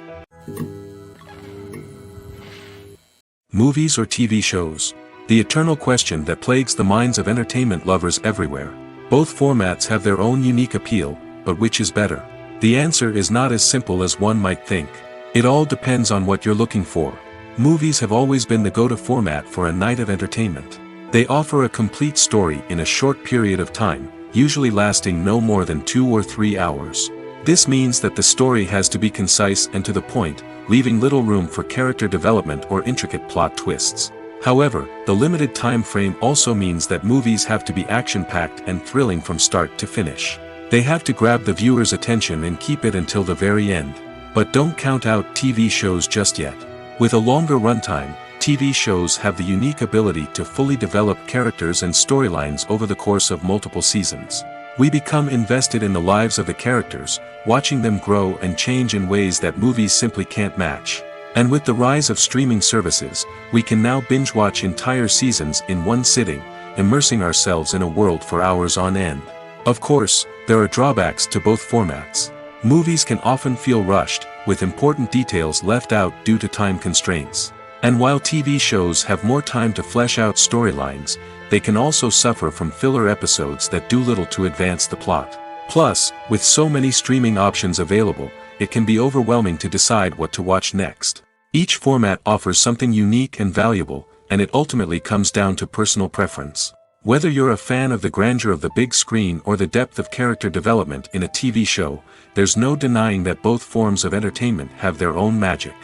Movies or TV shows? The eternal question that plagues the minds of entertainment lovers everywhere. Both formats have their own unique appeal, but which is better? The answer is not as simple as one might think. It all depends on what you're looking for. Movies have always been the go-to format for a night of entertainment. They offer a complete story in a short period of time, usually lasting no more than 2 or 3 hours. This means that the story has to be concise and to the point, leaving little room for character development or intricate plot twists. However, the limited time frame also means that movies have to be action-packed and thrilling from start to finish. They have to grab the viewer's attention and keep it until the very end. But don't count out TV shows just yet. With a longer runtime, TV shows have the unique ability to fully develop characters and storylines over the course of multiple seasons. We become invested in the lives of the characters, watching them grow and change in ways that movies simply can't match. And with the rise of streaming services, we can now binge-watch entire seasons in one sitting, immersing ourselves in a world for hours on end. Of course, there are drawbacks to both formats. Movies can often feel rushed, with important details left out due to time constraints. And while TV shows have more time to flesh out storylines, they can also suffer from filler episodes that do little to advance the plot. Plus, with so many streaming options available, it can be overwhelming to decide what to watch next. Each format offers something unique and valuable, and it ultimately comes down to personal preference. Whether you're a fan of the grandeur of the big screen or the depth of character development in a TV show, there's no denying that both forms of entertainment have their own magic.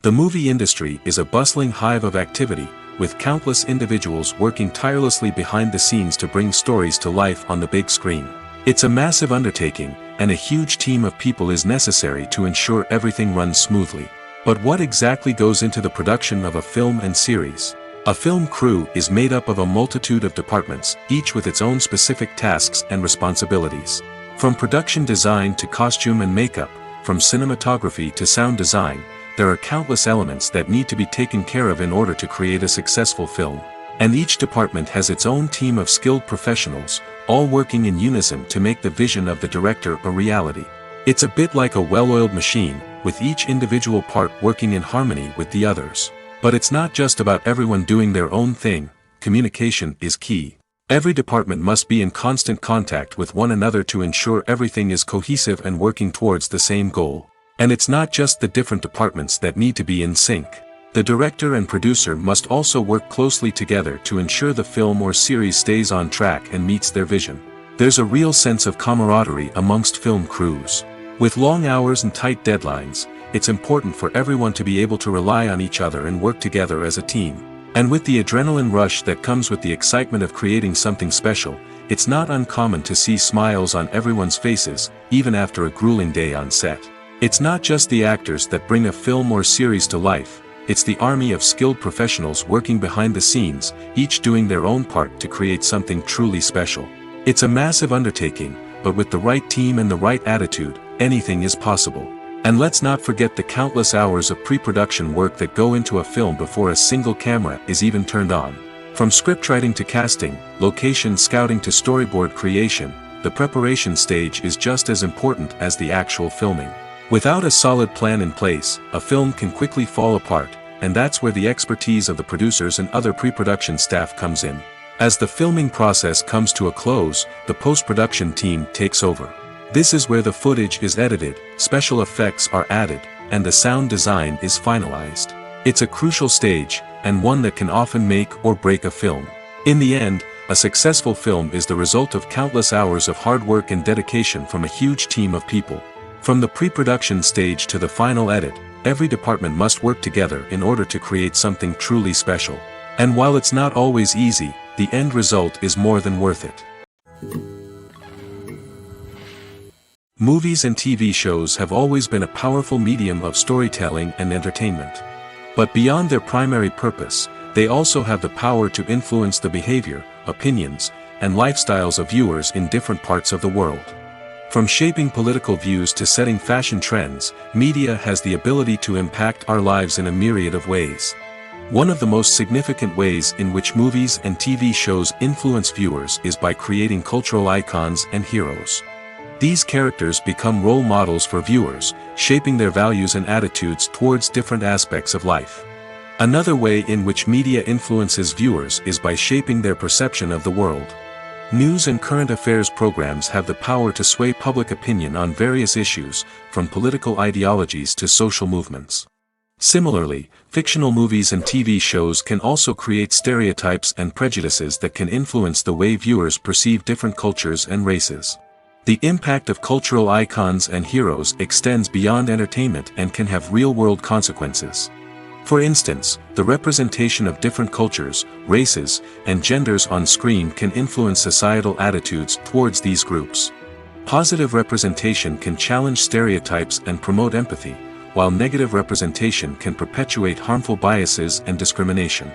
The movie industry is a bustling hive of activity, with countless individuals working tirelessly behind the scenes to bring stories to life on the big screen. It's a massive undertaking, and a huge team of people is necessary to ensure everything runs smoothly. But what exactly goes into the production of a film and series? A film crew is made up of a multitude of departments, each with its own specific tasks and responsibilities. From production design to costume and makeup, from cinematography to sound design, there are countless elements that need to be taken care of in order to create a successful film. And each department has its own team of skilled professionals, all working in unison to make the vision of the director a reality. It's a bit like a well-oiled machine, with each individual part working in harmony with the others. But it's not just about everyone doing their own thing. Communication is key. Every department must be in constant contact with one another to ensure everything is cohesive and working towards the same goal. And it's not just the different departments that need to be in sync. The director and producer must also work closely together to ensure the film or series stays on track and meets their vision. There's a real sense of camaraderie amongst film crews. With long hours and tight deadlines, it's important for everyone to be able to rely on each other and work together as a team. And with the adrenaline rush that comes with the excitement of creating something special, it's not uncommon to see smiles on everyone's faces, even after a grueling day on set. It's not just the actors that bring a film or series to life, it's the army of skilled professionals working behind the scenes, each doing their own part to create something truly special. It's a massive undertaking, but with the right team and the right attitude, anything is possible. And let's not forget the countless hours of pre-production work that go into a film before a single camera is even turned on. From scriptwriting to casting, location scouting to storyboard creation, the preparation stage is just as important as the actual filming. Without a solid plan in place, a film can quickly fall apart, and that's where the expertise of the producers and other pre-production staff comes in. As the filming process comes to a close, the post-production team takes over. This is where the footage is edited, special effects are added, and the sound design is finalized. It's a crucial stage, and one that can often make or break a film. In the end, a successful film is the result of countless hours of hard work and dedication from a huge team of people. From the pre-production stage to the final edit, every department must work together in order to create something truly special. And while it's not always easy, the end result is more than worth it. Movies and TV shows have always been a powerful medium of storytelling and entertainment. But beyond their primary purpose, they also have the power to influence the behavior, opinions, and lifestyles of viewers in different parts of the world. From shaping political views to setting fashion trends, media has the ability to impact our lives in a myriad of ways. One of the most significant ways in which movies and TV shows influence viewers is by creating cultural icons and heroes. These characters become role models for viewers, shaping their values and attitudes towards different aspects of life. Another way in which media influences viewers is by shaping their perception of the world. News and current affairs programs have the power to sway public opinion on various issues, from political ideologies to social movements. Similarly, fictional movies and TV shows can also create stereotypes and prejudices that can influence the way viewers perceive different cultures and races. The impact of cultural icons and heroes extends beyond entertainment and can have real-world consequences. For instance, the representation of different cultures, races, and genders on screen can influence societal attitudes towards these groups. Positive representation can challenge stereotypes and promote empathy, while negative representation can perpetuate harmful biases and discrimination.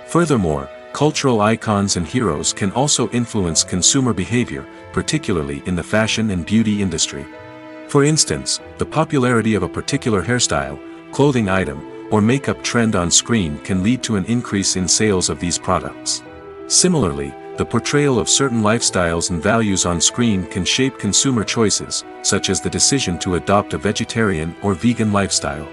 Furthermore, cultural icons and heroes can also influence consumer behavior, particularly in the fashion and beauty industry. For instance, the popularity of a particular hairstyle, clothing item, or makeup trend on screen can lead to an increase in sales of these products. Similarly, the portrayal of certain lifestyles and values on screen can shape consumer choices, such as the decision to adopt a vegetarian or vegan lifestyle.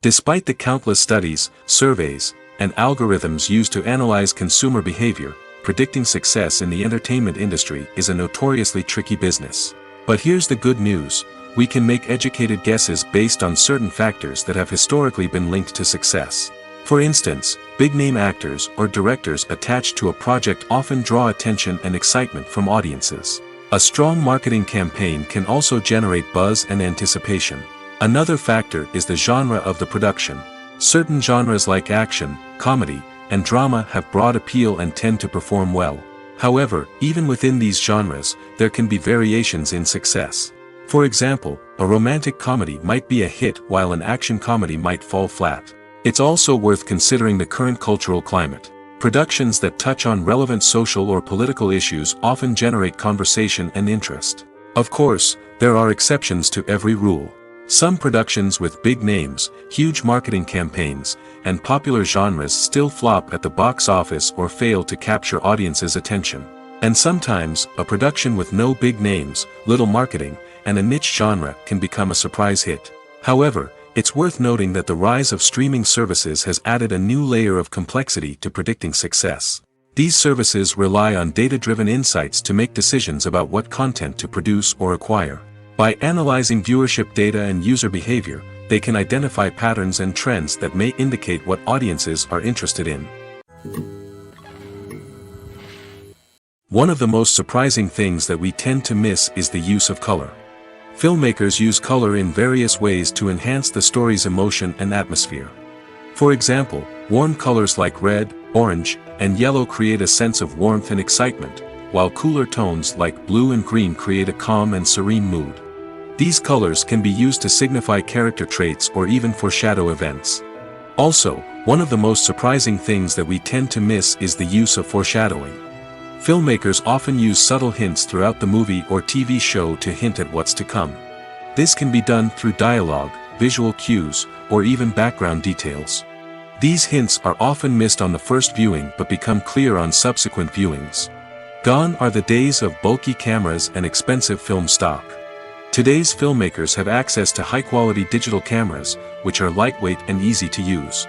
Despite the countless studies, surveys, and algorithms used to analyze consumer behavior, predicting success in the entertainment industry is a notoriously tricky business. But here's the good news: we can make educated guesses based on certain factors that have historically been linked to success. For instance, big-name actors or directors attached to a project often draw attention and excitement from audiences. A strong marketing campaign can also generate buzz and anticipation. Another factor is the genre of the production. Certain genres like action, comedy, and drama have broad appeal and tend to perform well. However, even within these genres, there can be variations in success. For example, a romantic comedy might be a hit while an action comedy might fall flat. It's also worth considering the current cultural climate. Productions that touch on relevant social or political issues often generate conversation and interest. Of course, there are exceptions to every rule. Some productions with big names, huge marketing campaigns, and popular genres still flop at the box office or fail to capture audiences' attention. And sometimes, a production with no big names, little marketing, and a niche genre can become a surprise hit. However, it's worth noting that the rise of streaming services has added a new layer of complexity to predicting success. These services rely on data-driven insights to make decisions about what content to produce or acquire. By analyzing viewership data and user behavior, they can identify patterns and trends that may indicate what audiences are interested in. One of the most surprising things that we tend to miss is the use of color. Filmmakers use color in various ways to enhance the story's emotion and atmosphere. For example, warm colors like red, orange, and yellow create a sense of warmth and excitement, while cooler tones like blue and green create a calm and serene mood. These colors can be used to signify character traits or even foreshadow events. Also, one of the most surprising things that we tend to miss is the use of foreshadowing. Filmmakers often use subtle hints throughout the movie or TV show to hint at what's to come. This can be done through dialogue, visual cues, or even background details. These hints are often missed on the first viewing but become clear on subsequent viewings. Gone are the days of bulky cameras and expensive film stock. Today's filmmakers have access to high-quality digital cameras, which are lightweight and easy to use.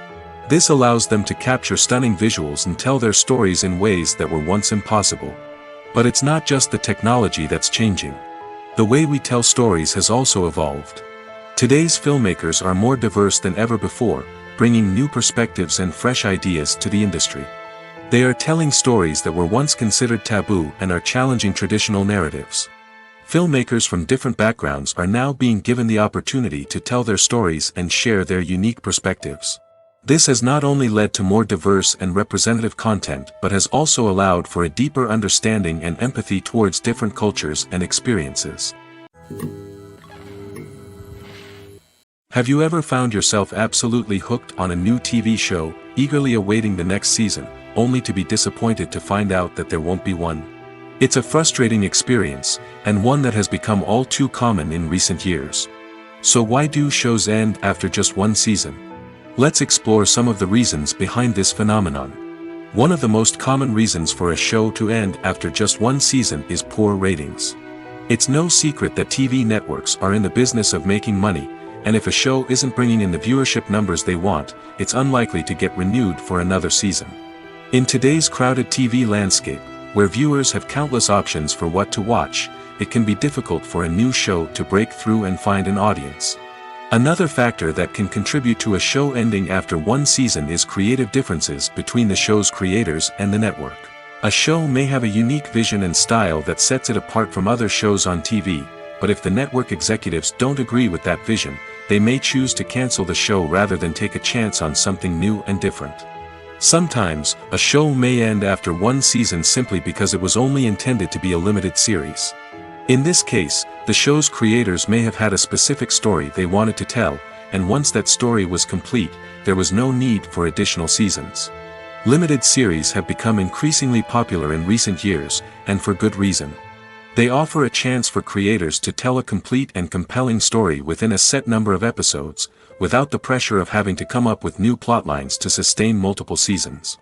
This allows them to capture stunning visuals and tell their stories in ways that were once impossible. But it's not just the technology that's changing. The way we tell stories has also evolved. Today's filmmakers are more diverse than ever before, bringing new perspectives and fresh ideas to the industry. They are telling stories that were once considered taboo and are challenging traditional narratives. Filmmakers from different backgrounds are now being given the opportunity to tell their stories and share their unique perspectives. This has not only led to more diverse and representative content but has also allowed for a deeper understanding and empathy towards different cultures and experiences. Have you ever found yourself absolutely hooked on a new TV show, eagerly awaiting the next season, only to be disappointed to find out that there won't be one? It's a frustrating experience, and one that has become all too common in recent years. So why do shows end after just one season? Let's explore some of the reasons behind this phenomenon. One of the most common reasons for a show to end after just one season is poor ratings. It's no secret that TV networks are in the business of making money, and if a show isn't bringing in the viewership numbers they want, it's unlikely to get renewed for another season. In today's crowded TV landscape, where viewers have countless options for what to watch, it can be difficult for a new show to break through and find an audience. Another factor that can contribute to a show ending after one season is creative differences between the show's creators and the network. A show may have a unique vision and style that sets it apart from other shows on TV, but if the network executives don't agree with that vision, they may choose to cancel the show rather than take a chance on something new and different. Sometimes, a show may end after one season simply because it was only intended to be a limited series. In this case, the show's creators may have had a specific story they wanted to tell, and once that story was complete, there was no need for additional seasons. Limited series have become increasingly popular in recent years, and for good reason. They offer a chance for creators to tell a complete and compelling story within a set number of episodes, without the pressure of having to come up with new plotlines to sustain multiple seasons.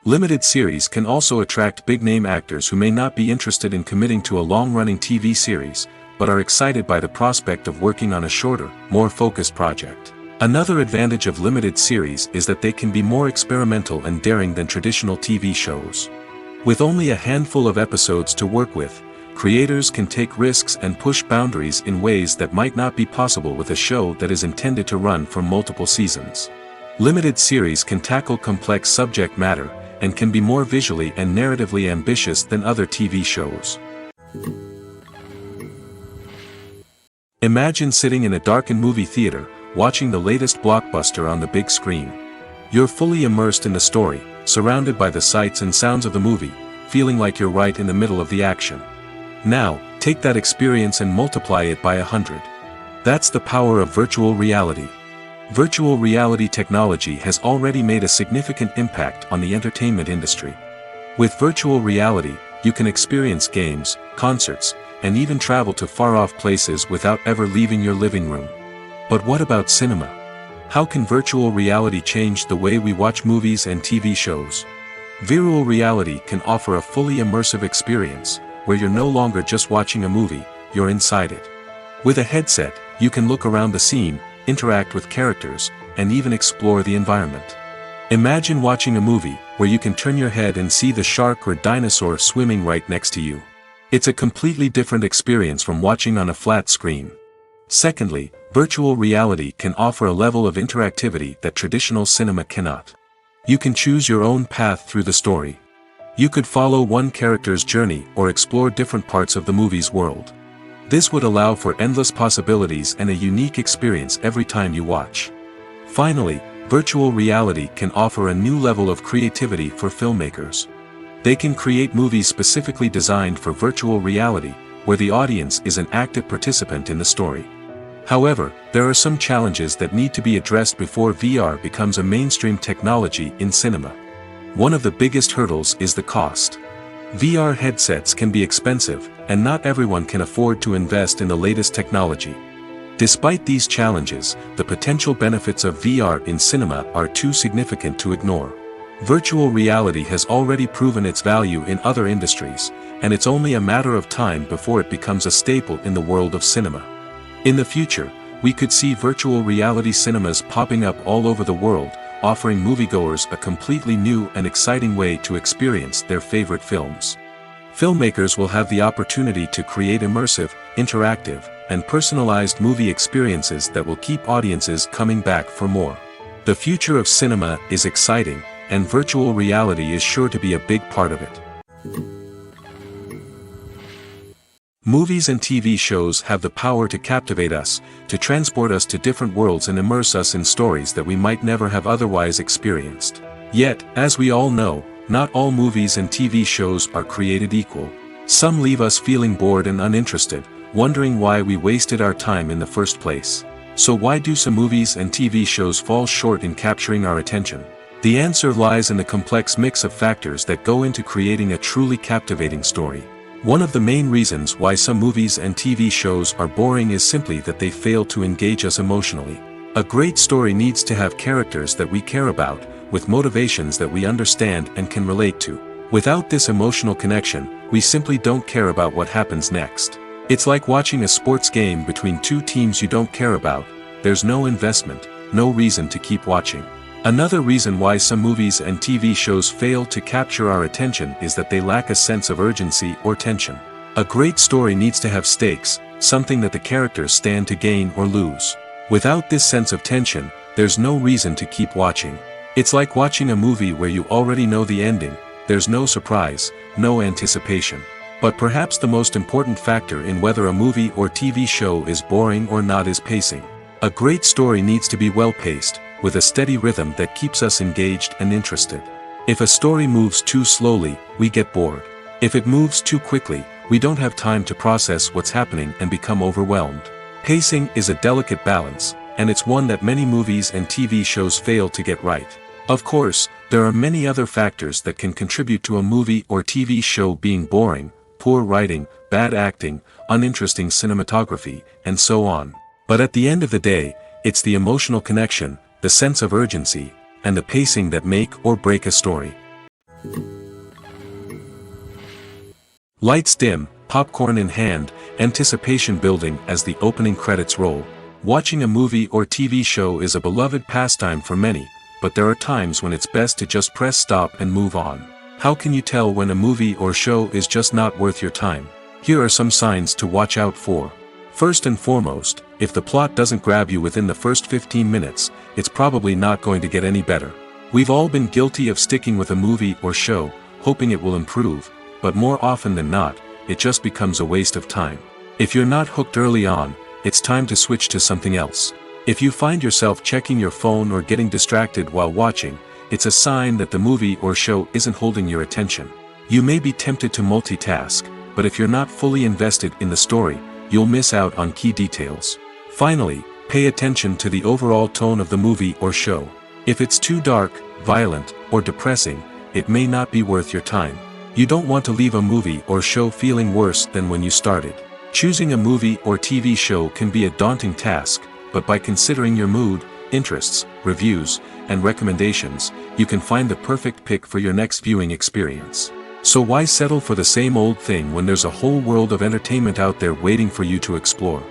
Limited series can also attract big-name actors who may not be interested in committing to a long-running TV series, but are excited by the prospect of working on a shorter, more focused project. Another advantage of limited series is that they can be more experimental and daring than traditional TV shows. With only a handful of episodes to work with, creators can take risks and push boundaries in ways that might not be possible with a show that is intended to run for multiple seasons. Limited series can tackle complex subject matter, and can be more visually and narratively ambitious than other TV shows. Imagine sitting in a darkened movie theater, watching the latest blockbuster on the big screen. You're fully immersed in the story, surrounded by the sights and sounds of the movie, feeling like you're right in the middle of the action. Now, take that experience and multiply it by 100. That's the power of virtual reality. Virtual reality technology has already made a significant impact on the entertainment industry. With virtual reality, you can experience games, concerts, and even travel to far-off places without ever leaving your living room. But what about cinema? How can virtual reality change the way we watch movies and TV shows? Virtual reality can offer a fully immersive experience, where you're no longer just watching a movie, you're inside it. With a headset, you can look around the scene, interact with characters, and even explore the environment. Imagine watching a movie where you can turn your head and see the shark or dinosaur swimming right next to you. It's a completely different experience from watching on a flat screen. Secondly, virtual reality can offer a level of interactivity that traditional cinema cannot. You can choose your own path through the story. You could follow one character's journey or explore different parts of the movie's world. This would allow for endless possibilities and a unique experience every time you watch. Finally, virtual reality can offer a new level of creativity for filmmakers. They can create movies specifically designed for virtual reality, where the audience is an active participant in the story. However, there are some challenges that need to be addressed before VR becomes a mainstream technology in cinema. One of the biggest hurdles is the cost. VR headsets can be expensive, and not everyone can afford to invest in the latest technology. Despite these challenges, the potential benefits of VR in cinema are too significant to ignore. Virtual reality has already proven its value in other industries, and it's only a matter of time before it becomes a staple in the world of cinema. In the future, we could see virtual reality cinemas popping up all over the world, offering moviegoers a completely new and exciting way to experience their favorite films. Filmmakers will have the opportunity to create immersive, interactive, and personalized movie experiences that will keep audiences coming back for more. The future of cinema is exciting, and virtual reality is sure to be a big part of it. Movies and TV shows have the power to captivate us, to transport us to different worlds and immerse us in stories that we might never have otherwise experienced. Yet, as we all know, not all movies and TV shows are created equal. Some leave us feeling bored and uninterested, wondering why we wasted our time in the first place. So why do some movies and TV shows fall short in capturing our attention? The answer lies in the complex mix of factors that go into creating a truly captivating story. One of the main reasons why some movies and TV shows are boring is simply that they fail to engage us emotionally. A great story needs to have characters that we care about, with motivations that we understand and can relate to. Without this emotional connection, we simply don't care about what happens next. It's like watching a sports game between two teams you don't care about. There's no investment, no reason to keep watching. Another reason why some movies and TV shows fail to capture our attention is that they lack a sense of urgency or tension. A great story needs to have stakes, something that the characters stand to gain or lose. Without this sense of tension, there's no reason to keep watching. It's like watching a movie where you already know the ending. There's no surprise, no anticipation. But perhaps the most important factor in whether a movie or TV show is boring or not is pacing. A great story needs to be well-paced, with a steady rhythm that keeps us engaged and interested. If a story moves too slowly, we get bored. If it moves too quickly, we don't have time to process what's happening and become overwhelmed. Pacing is a delicate balance, and it's one that many movies and TV shows fail to get right. Of course, there are many other factors that can contribute to a movie or TV show being boring, poor writing, bad acting, uninteresting cinematography, and so on. But at the end of the day, it's the emotional connection, the sense of urgency, and the pacing that make or break a story. Lights dim, popcorn in hand, anticipation building as the opening credits roll. Watching a movie or TV show is a beloved pastime for many, but there are times when it's best to just press stop and move on. How can you tell when a movie or show is just not worth your time? Here are some signs to watch out for. First and foremost, if the plot doesn't grab you within the first 15 minutes, it's probably not going to get any better. We've all been guilty of sticking with a movie or show, hoping it will improve, but more often than not, it just becomes a waste of time. If you're not hooked early on, it's time to switch to something else. If you find yourself checking your phone or getting distracted while watching, it's a sign that the movie or show isn't holding your attention. You may be tempted to multitask, but if you're not fully invested in the story, you'll miss out on key details. Finally, pay attention to the overall tone of the movie or show. If it's too dark, violent, or depressing, it may not be worth your time. You don't want to leave a movie or show feeling worse than when you started. Choosing a movie or TV show can be a daunting task, but by considering your mood, interests, reviews, and recommendations, you can find the perfect pick for your next viewing experience. So why settle for the same old thing when there's a whole world of entertainment out there waiting for you to explore?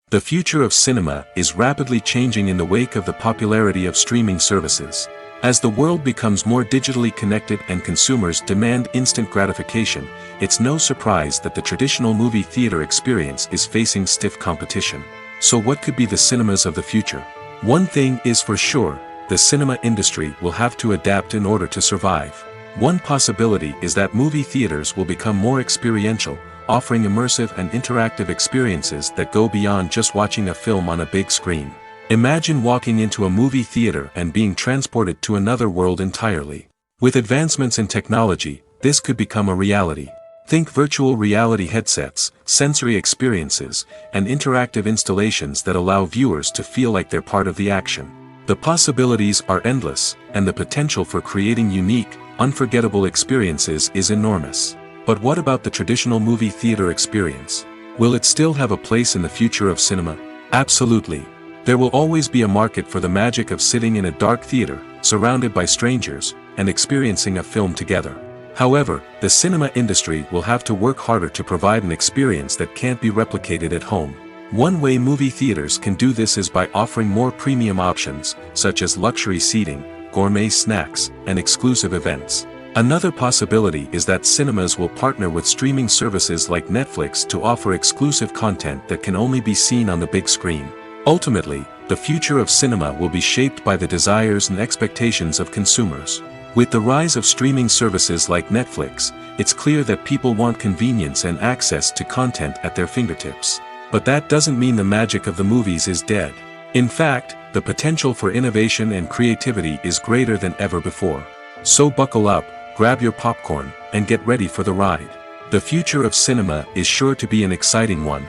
The future of cinema is rapidly changing in the wake of the popularity of streaming services. As the world becomes more digitally connected and consumers demand instant gratification, it's no surprise that the traditional movie theater experience is facing stiff competition. So what could be the cinemas of the future? One thing is for sure, the cinema industry will have to adapt in order to survive. One possibility is that movie theaters will become more experiential, offering immersive and interactive experiences that go beyond just watching a film on a big screen. Imagine walking into a movie theater and being transported to another world entirely. With advancements in technology, this could become a reality. Think virtual reality headsets, sensory experiences, and interactive installations that allow viewers to feel like they're part of the action. The possibilities are endless, and the potential for creating unique, unforgettable experiences is enormous. But what about the traditional movie theater experience? Will it still have a place in the future of cinema? Absolutely. There will always be a market for the magic of sitting in a dark theater, surrounded by strangers, and experiencing a film together. However, the cinema industry will have to work harder to provide an experience that can't be replicated at home. One way movie theaters can do this is by offering more premium options, such as luxury seating, gourmet snacks, and exclusive events. Another possibility is that cinemas will partner with streaming services like Netflix to offer exclusive content that can only be seen on the big screen. Ultimately, the future of cinema will be shaped by the desires and expectations of consumers. With the rise of streaming services like Netflix, it's clear that people want convenience and access to content at their fingertips. But that doesn't mean the magic of the movies is dead. In fact, the potential for innovation and creativity is greater than ever before. So buckle up, grab your popcorn, and get ready for the ride. The future of cinema is sure to be an exciting one.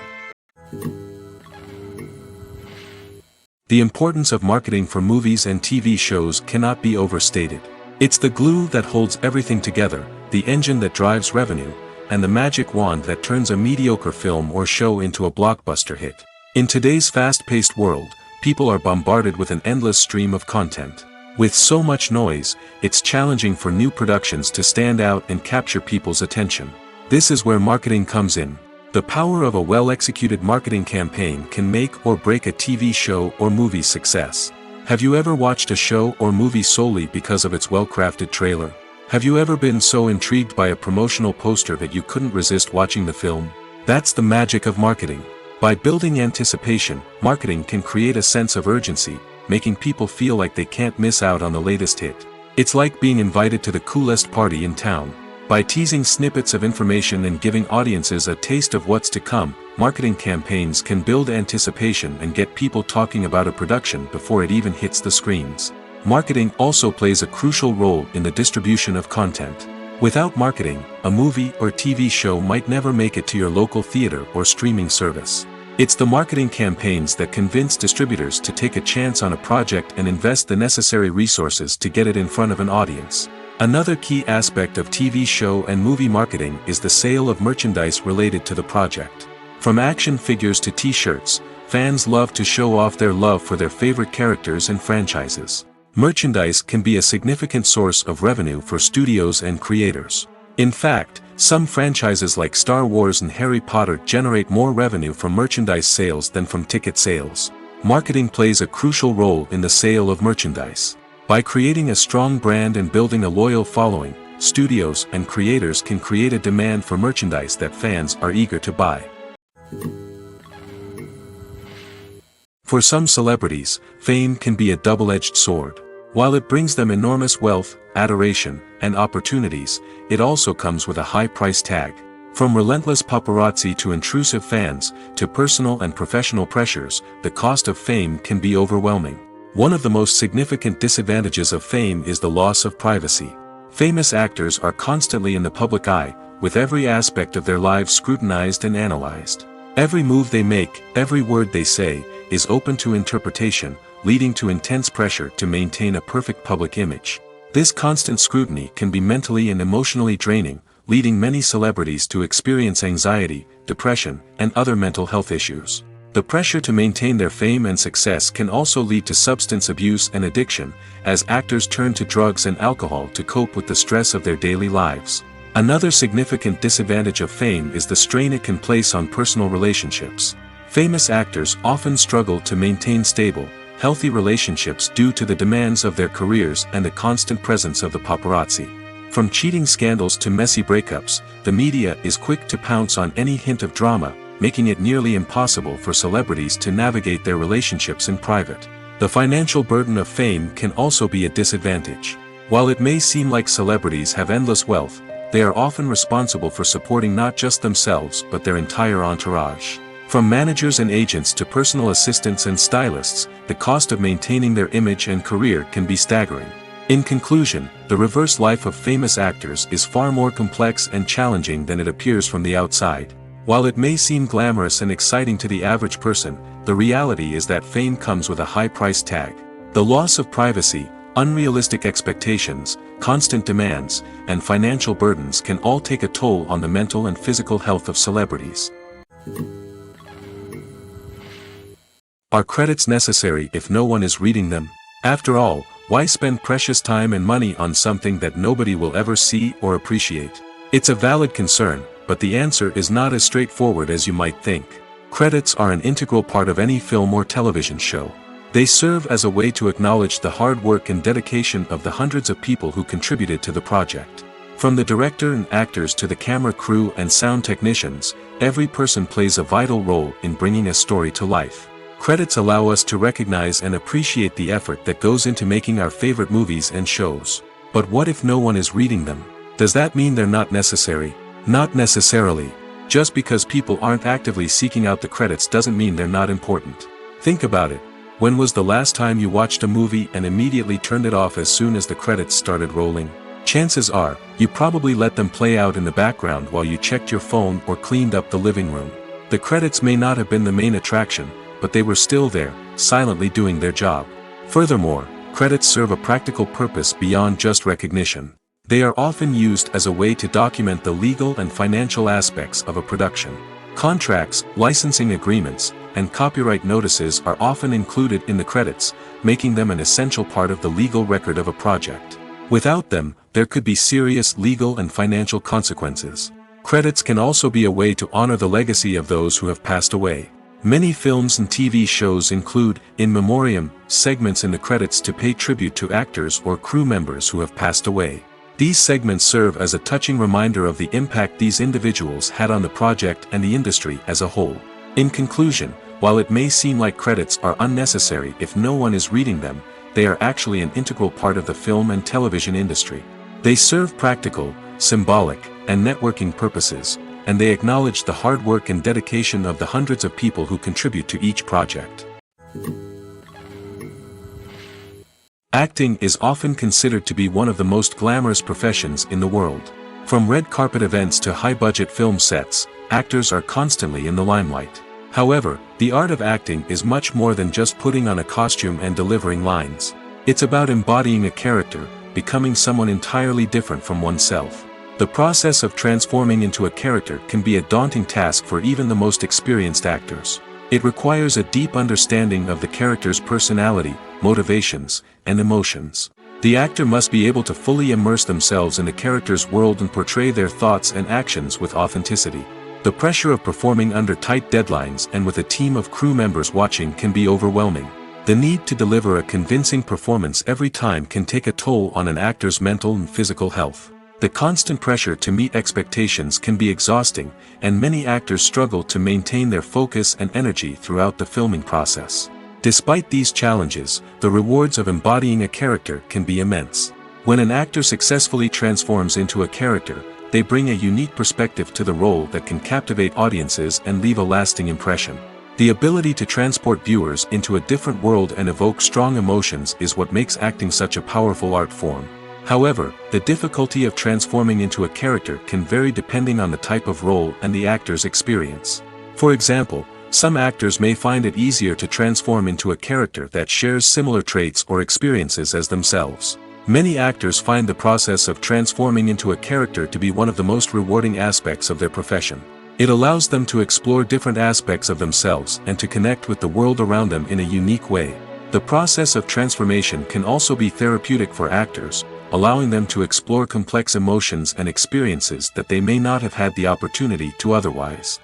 The importance of marketing for movies and TV shows cannot be overstated. It's the glue that holds everything together, the engine that drives revenue, and the magic wand that turns a mediocre film or show into a blockbuster hit. In today's fast-paced world, people are bombarded with an endless stream of content. With so much noise, it's challenging for new productions to stand out and capture people's attention. This is where marketing comes in. The power of a well-executed marketing campaign can make or break a TV show or movie's success. Have you ever watched a show or movie solely because of its well-crafted trailer? Have you ever been so intrigued by a promotional poster that you couldn't resist watching the film? That's the magic of marketing. By building anticipation, marketing can create a sense of urgency, making people feel like they can't miss out on the latest hit. It's like being invited to the coolest party in town. By teasing snippets of information and giving audiences a taste of what's to come, marketing campaigns can build anticipation and get people talking about a production before it even hits the screens. Marketing also plays a crucial role in the distribution of content. Without marketing, a movie or TV show might never make it to your local theater or streaming service. It's the marketing campaigns that convince distributors to take a chance on a project and invest the necessary resources to get it in front of an audience. Another key aspect of TV show and movie marketing is the sale of merchandise related to the project. From action figures to t-shirts, fans love to show off their love for their favorite characters and franchises. Merchandise can be a significant source of revenue for studios and creators. In fact, some franchises like Star Wars and Harry Potter generate more revenue from merchandise sales than from ticket sales. Marketing plays a crucial role in the sale of merchandise. By creating a strong brand and building a loyal following, studios and creators can create a demand for merchandise that fans are eager to buy. For some celebrities, fame can be a double-edged sword. While it brings them enormous wealth, adoration, and opportunities, it also comes with a high price tag. From relentless paparazzi to intrusive fans, to personal and professional pressures, the cost of fame can be overwhelming. One of the most significant disadvantages of fame is the loss of privacy. Famous actors are constantly in the public eye, with every aspect of their lives scrutinized and analyzed. Every move they make, every word they say, is open to interpretation, leading to intense pressure to maintain a perfect public image. This constant scrutiny can be mentally and emotionally draining, leading many celebrities to experience anxiety, depression, and other mental health issues. The pressure to maintain their fame and success can also lead to substance abuse and addiction, as actors turn to drugs and alcohol to cope with the stress of their daily lives. Another significant disadvantage of fame is the strain it can place on personal relationships. Famous actors often struggle to maintain stable, healthy relationships due to the demands of their careers and the constant presence of the paparazzi. From cheating scandals to messy breakups, the media is quick to pounce on any hint of drama, making it nearly impossible for celebrities to navigate their relationships in private. The financial burden of fame can also be a disadvantage. While it may seem like celebrities have endless wealth, they are often responsible for supporting not just themselves but their entire entourage. From managers and agents to personal assistants and stylists, the cost of maintaining their image and career can be staggering. In conclusion, the reverse life of famous actors is far more complex and challenging than it appears from the outside. While it may seem glamorous and exciting to the average person, the reality is that fame comes with a high price tag. The loss of privacy, unrealistic expectations, constant demands, and financial burdens can all take a toll on the mental and physical health of celebrities. Are credits necessary if no one is reading them? After all, why spend precious time and money on something that nobody will ever see or appreciate? It's a valid concern, but the answer is not as straightforward as you might think. Credits are an integral part of any film or television show. They serve as a way to acknowledge the hard work and dedication of the hundreds of people who contributed to the project. From the director and actors to the camera crew and sound technicians, every person plays a vital role in bringing a story to life. Credits allow us to recognize and appreciate the effort that goes into making our favorite movies and shows. But what if no one is reading them? Does that mean they're not necessary? Not necessarily. Just because people aren't actively seeking out the credits doesn't mean they're not important. Think about it. When was the last time you watched a movie and immediately turned it off as soon as the credits started rolling? Chances are, you probably let them play out in the background while you checked your phone or cleaned up the living room. The credits may not have been the main attraction, but they were still there, silently doing their job. Furthermore, credits serve a practical purpose beyond just recognition. They are often used as a way to document the legal and financial aspects of a production. Contracts, licensing agreements, and copyright notices are often included in the credits, making them an essential part of the legal record of a project. Without them, there could be serious legal and financial consequences. Credits can also be a way to honor the legacy of those who have passed away. Many films and TV shows include, in memoriam, segments in the credits to pay tribute to actors or crew members who have passed away. These segments serve as a touching reminder of the impact these individuals had on the project and the industry as a whole. In conclusion, while it may seem like credits are unnecessary if no one is reading them, they are actually an integral part of the film and television industry. They serve practical, symbolic, and networking purposes, and they acknowledge the hard work and dedication of the hundreds of people who contribute to each project. Acting is often considered to be one of the most glamorous professions in the world. From red carpet events to high-budget film sets, actors are constantly in the limelight. However, the art of acting is much more than just putting on a costume and delivering lines. It's about embodying a character, becoming someone entirely different from oneself. The process of transforming into a character can be a daunting task for even the most experienced actors. It requires a deep understanding of the character's personality, motivations, and emotions. The actor must be able to fully immerse themselves in the character's world and portray their thoughts and actions with authenticity. The pressure of performing under tight deadlines and with a team of crew members watching can be overwhelming. The need to deliver a convincing performance every time can take a toll on an actor's mental and physical health. The constant pressure to meet expectations can be exhausting, and many actors struggle to maintain their focus and energy throughout the filming process. Despite these challenges, the rewards of embodying a character can be immense. When an actor successfully transforms into a character, they bring a unique perspective to the role that can captivate audiences and leave a lasting impression. The ability to transport viewers into a different world and evoke strong emotions is what makes acting such a powerful art form. However, the difficulty of transforming into a character can vary depending on the type of role and the actor's experience. For example, some actors may find it easier to transform into a character that shares similar traits or experiences as themselves. Many actors find the process of transforming into a character to be one of the most rewarding aspects of their profession. It allows them to explore different aspects of themselves and to connect with the world around them in a unique way. The process of transformation can also be therapeutic for actors, allowing them to explore complex emotions and experiences that they may not have had the opportunity to otherwise.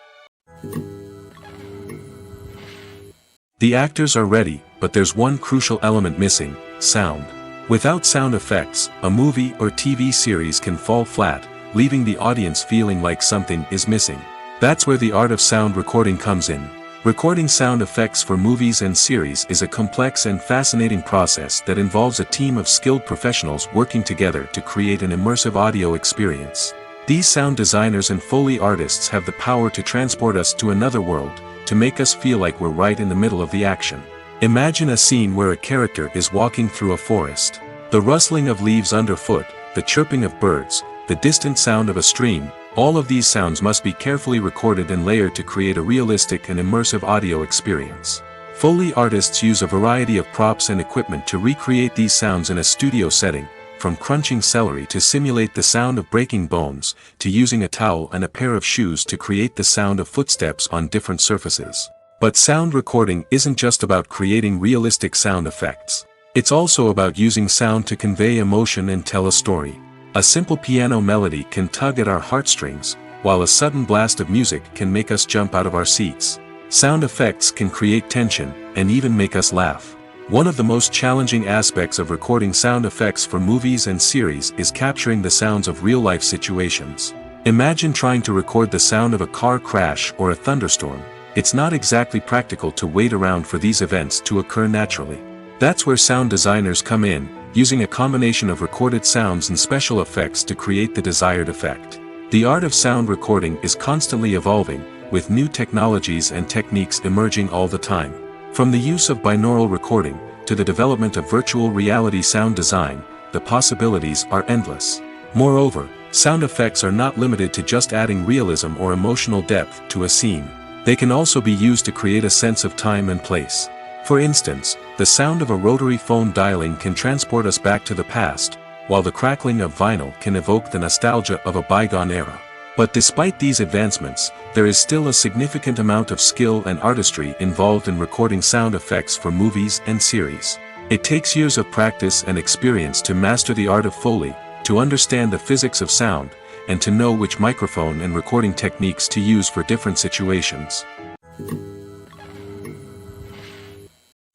The actors are ready, but there's one crucial element missing: sound. Without sound effects, a movie or TV series can fall flat, leaving the audience feeling like something is missing. That's where the art of sound recording comes in. Recording sound effects for movies and series is a complex and fascinating process that involves a team of skilled professionals working together to create an immersive audio experience. These sound designers and Foley artists have the power to transport us to another world, to make us feel like we're right in the middle of the action. Imagine a scene where a character is walking through a forest. The rustling of leaves underfoot, the chirping of birds, the distant sound of a stream, all of these sounds must be carefully recorded and layered to create a realistic and immersive audio experience. Foley artists use a variety of props and equipment to recreate these sounds in a studio setting, from crunching celery to simulate the sound of breaking bones, to using a towel and a pair of shoes to create the sound of footsteps on different surfaces. But sound recording isn't just about creating realistic sound effects. It's also about using sound to convey emotion and tell a story. A simple piano melody can tug at our heartstrings, while a sudden blast of music can make us jump out of our seats. Sound effects can create tension, and even make us laugh. One of the most challenging aspects of recording sound effects for movies and series is capturing the sounds of real-life situations. Imagine trying to record the sound of a car crash or a thunderstorm. It's not exactly practical to wait around for these events to occur naturally. That's where sound designers come in, using a combination of recorded sounds and special effects to create the desired effect. The art of sound recording is constantly evolving, with new technologies and techniques emerging all the time. From the use of binaural recording, to the development of virtual reality sound design, the possibilities are endless. Moreover, sound effects are not limited to just adding realism or emotional depth to a scene. They can also be used to create a sense of time and place. For instance, the sound of a rotary phone dialing can transport us back to the past, while the crackling of vinyl can evoke the nostalgia of a bygone era. But despite these advancements, there is still a significant amount of skill and artistry involved in recording sound effects for movies and series. It takes years of practice and experience to master the art of Foley, to understand the physics of sound, and to know which microphone and recording techniques to use for different situations.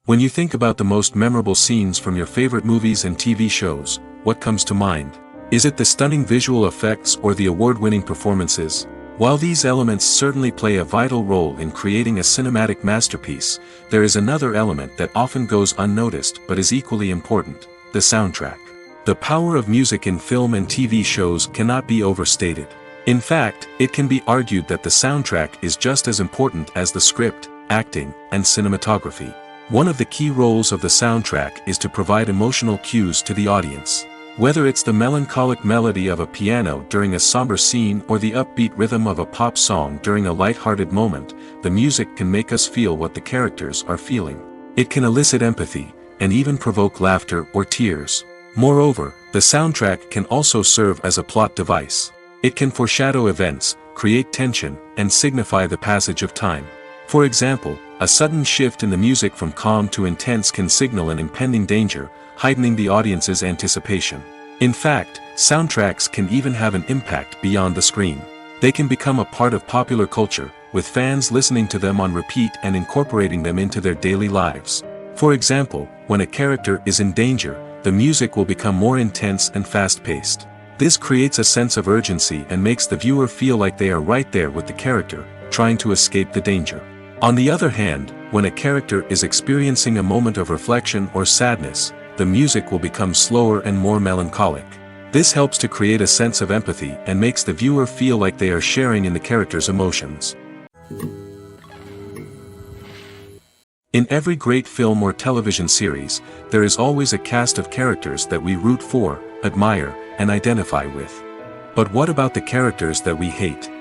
When you think about the most memorable scenes from your favorite movies and TV shows, what comes to mind? Is it the stunning visual effects or the award-winning performances? While these elements certainly play a vital role in creating a cinematic masterpiece, there is another element that often goes unnoticed but is equally important: the soundtrack. The power of music in film and TV shows cannot be overstated. In fact, it can be argued that the soundtrack is just as important as the script, acting, and cinematography. One of the key roles of the soundtrack is to provide emotional cues to the audience. Whether it's the melancholic melody of a piano during a somber scene or the upbeat rhythm of a pop song during a light-hearted moment, the music can make us feel what the characters are feeling. It can elicit empathy, and even provoke laughter or tears. Moreover, the soundtrack can also serve as a plot device. It can foreshadow events, create tension, and signify the passage of time. For example, a sudden shift in the music from calm to intense can signal an impending danger, heightening the audience's anticipation. In fact, soundtracks can even have an impact beyond the screen. They can become a part of popular culture, with fans listening to them on repeat and incorporating them into their daily lives. For example, when a character is in danger, the music will become more intense and fast-paced. This creates a sense of urgency and makes the viewer feel like they are right there with the character, trying to escape the danger. On the other hand, when a character is experiencing a moment of reflection or sadness, the music will become slower and more melancholic. This helps to create a sense of empathy and makes the viewer feel like they are sharing in the character's emotions. In every great film or television series, there is always a cast of characters that we root for, admire, and identify with. But what about the characters that we hate?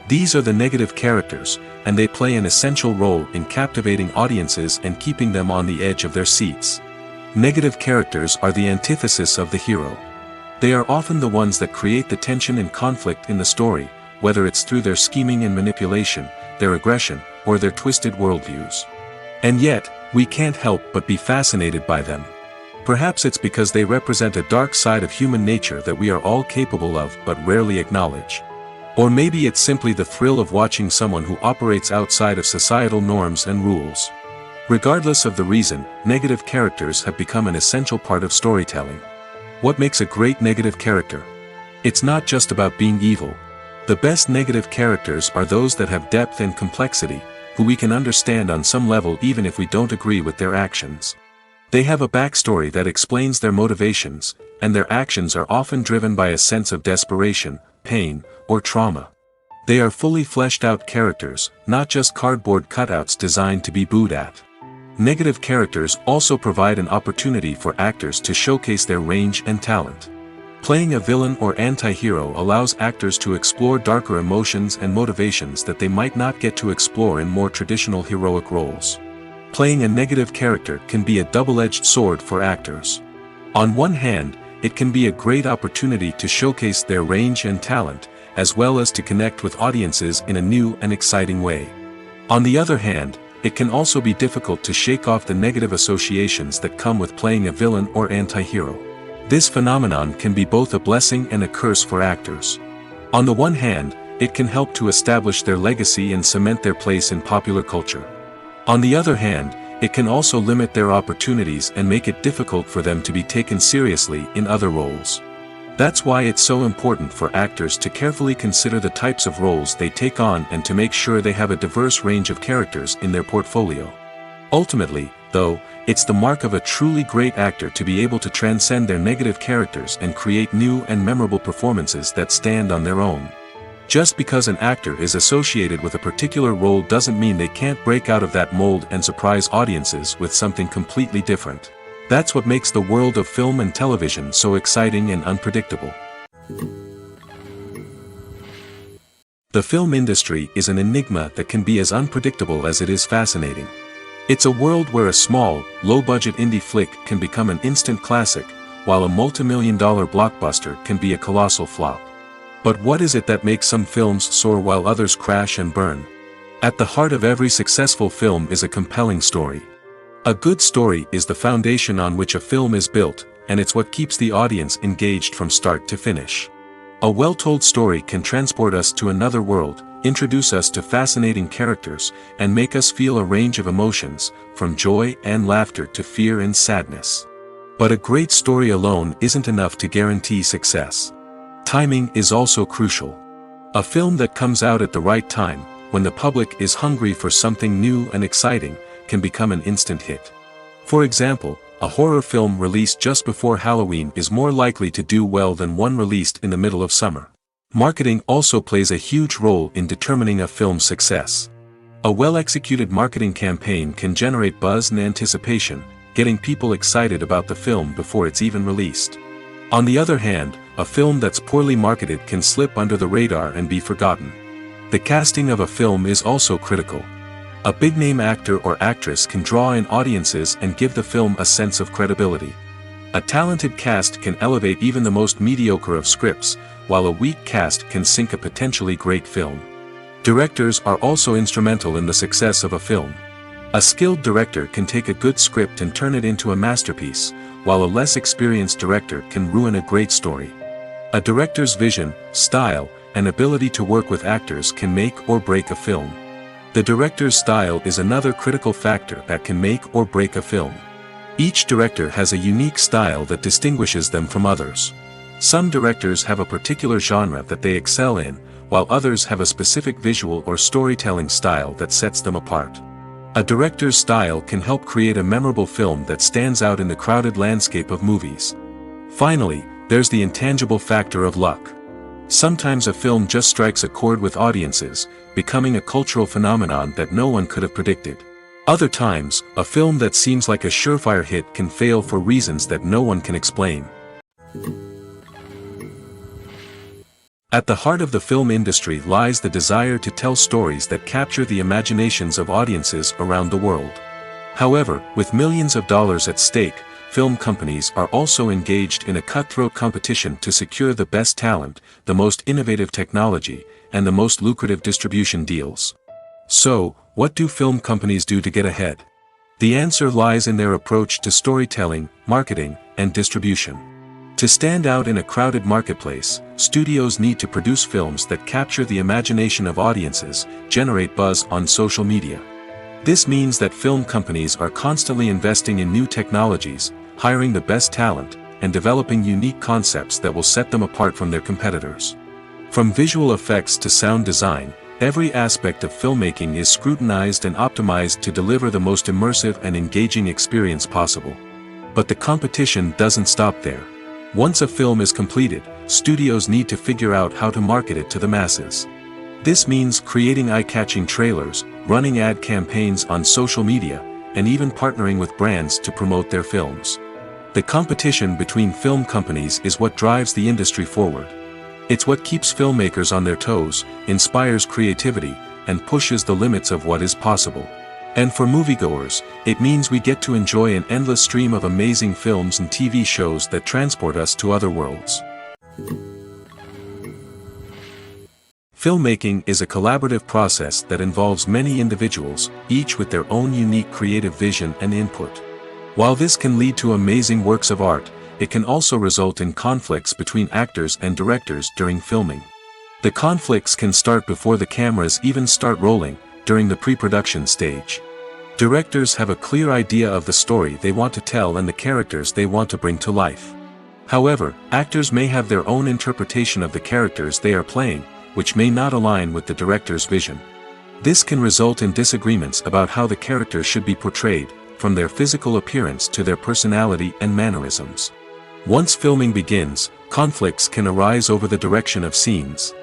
These are the negative characters, and they play an essential role in captivating audiences and keeping them on the edge of their seats. Negative characters are the antithesis of the hero. They are often the ones that create the tension and conflict in the story, whether it's through their scheming and manipulation, their aggression, or their twisted worldviews. And yet, we can't help but be fascinated by them. Perhaps it's because they represent a dark side of human nature that we are all capable of but rarely acknowledge. Or maybe it's simply the thrill of watching someone who operates outside of societal norms and rules. Regardless of the reason, negative characters have become an essential part of storytelling. What makes a great negative character? It's not just about being evil. The best negative characters are those that have depth and complexity, who we can understand on some level even if we don't agree with their actions. They have a backstory that explains their motivations, and their actions are often driven by a sense of desperation, pain, or trauma. They are fully fleshed out characters, not just cardboard cutouts designed to be booed at. Negative characters also provide an opportunity for actors to showcase their range and talent. Playing a villain or anti-hero allows actors to explore darker emotions and motivations that they might not get to explore in more traditional heroic roles. Playing a negative character can be a double-edged sword for actors. On one hand, it can be a great opportunity to showcase their range and talent, as well as to connect with audiences in a new and exciting way. On the other hand, it can also be difficult to shake off the negative associations that come with playing a villain or anti-hero. This phenomenon can be both a blessing and a curse for actors. On the one hand, it can help to establish their legacy and cement their place in popular culture. On the other hand, it can also limit their opportunities and make it difficult for them to be taken seriously in other roles. That's why it's so important for actors to carefully consider the types of roles they take on and to make sure they have a diverse range of characters in their portfolio. Ultimately, though, it's the mark of a truly great actor to be able to transcend their negative characters and create new and memorable performances that stand on their own. Just because an actor is associated with a particular role doesn't mean they can't break out of that mold and surprise audiences with something completely different. That's what makes the world of film and television so exciting and unpredictable. The film industry is an enigma that can be as unpredictable as it is fascinating. It's a world where a small, low-budget indie flick can become an instant classic, while a multi-million-dollar blockbuster can be a colossal flop. But what is it that makes some films soar while others crash and burn? At the heart of every successful film is a compelling story. A good story is the foundation on which a film is built, and it's what keeps the audience engaged from start to finish. A well-told story can transport us to another world, introduce us to fascinating characters, and make us feel a range of emotions, from joy and laughter to fear and sadness. But a great story alone isn't enough to guarantee success. Timing is also crucial. A film that comes out at the right time, when the public is hungry for something new and exciting, can become an instant hit. For example, a horror film released just before Halloween is more likely to do well than one released in the middle of summer. Marketing also plays a huge role in determining a film's success. A well-executed marketing campaign can generate buzz and anticipation, getting people excited about the film before it's even released. On the other hand, a film that's poorly marketed can slip under the radar and be forgotten. The casting of a film is also critical. A big-name actor or actress can draw in audiences and give the film a sense of credibility. A talented cast can elevate even the most mediocre of scripts, while a weak cast can sink a potentially great film. Directors are also instrumental in the success of a film. A skilled director can take a good script and turn it into a masterpiece, while a less experienced director can ruin a great story. A director's vision, style, and ability to work with actors can make or break a film. The director's style is another critical factor that can make or break a film. Each director has a unique style that distinguishes them from others. Some directors have a particular genre that they excel in, while others have a specific visual or storytelling style that sets them apart. A director's style can help create a memorable film that stands out in the crowded landscape of movies. Finally, there's the intangible factor of luck. Sometimes a film just strikes a chord with audiences, becoming a cultural phenomenon that no one could have predicted. Other times, a film that seems like a surefire hit can fail for reasons that no one can explain. At the heart of the film industry lies the desire to tell stories that capture the imaginations of audiences around the world. However, with millions of dollars at stake, film companies are also engaged in a cutthroat competition to secure the best talent, the most innovative technology, and the most lucrative distribution deals. So, what do film companies do to get ahead? The answer lies in their approach to storytelling, marketing, and distribution. To stand out in a crowded marketplace, studios need to produce films that capture the imagination of audiences, generate buzz on social media. This means that film companies are constantly investing in new technologies, hiring the best talent, and developing unique concepts that will set them apart from their competitors. From visual effects to sound design, every aspect of filmmaking is scrutinized and optimized to deliver the most immersive and engaging experience possible. But the competition doesn't stop there. Once a film is completed, studios need to figure out how to market it to the masses. This means creating eye-catching trailers, running ad campaigns on social media, and even partnering with brands to promote their films. The competition between film companies is what drives the industry forward. It's what keeps filmmakers on their toes, inspires creativity, and pushes the limits of what is possible. And for moviegoers, it means we get to enjoy an endless stream of amazing films and TV shows that transport us to other worlds. Filmmaking is a collaborative process that involves many individuals, each with their own unique creative vision and input. While this can lead to amazing works of art, it can also result in conflicts between actors and directors during filming. The conflicts can start before the cameras even start rolling, during the pre-production stage. Directors have a clear idea of the story they want to tell and the characters they want to bring to life. However, actors may have their own interpretation of the characters they are playing, which may not align with the director's vision. This can result in disagreements about how the characters should be portrayed, from their physical appearance to their personality and mannerisms. Once filming begins, conflicts can arise over the direction of scenes.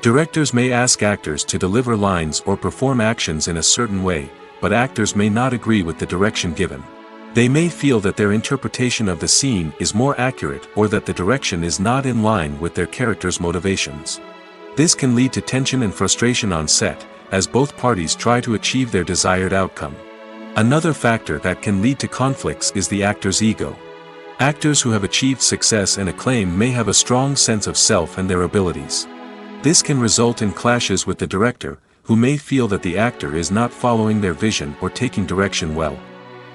Directors may ask actors to deliver lines or perform actions in a certain way, but actors may not agree with the direction given. They may feel that their interpretation of the scene is more accurate or that the direction is not in line with their character's motivations. This can lead to tension and frustration on set, as both parties try to achieve their desired outcome. Another factor that can lead to conflicts is the actor's ego. Actors who have achieved success and acclaim may have a strong sense of self and their abilities. This can result in clashes with the director, who may feel that the actor is not following their vision or taking direction well.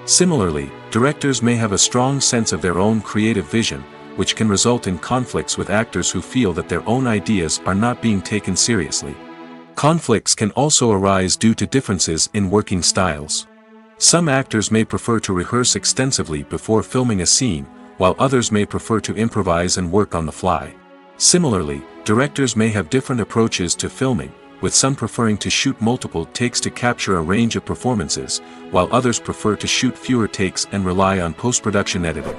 Similarly, directors may have a strong sense of their own creative vision, which can result in conflicts with actors who feel that their own ideas are not being taken seriously. Conflicts can also arise due to differences in working styles. Some actors may prefer to rehearse extensively before filming a scene, while others may prefer to improvise and work on the fly. Similarly, directors may have different approaches to filming, with some preferring to shoot multiple takes to capture a range of performances, while others prefer to shoot fewer takes and rely on post-production editing.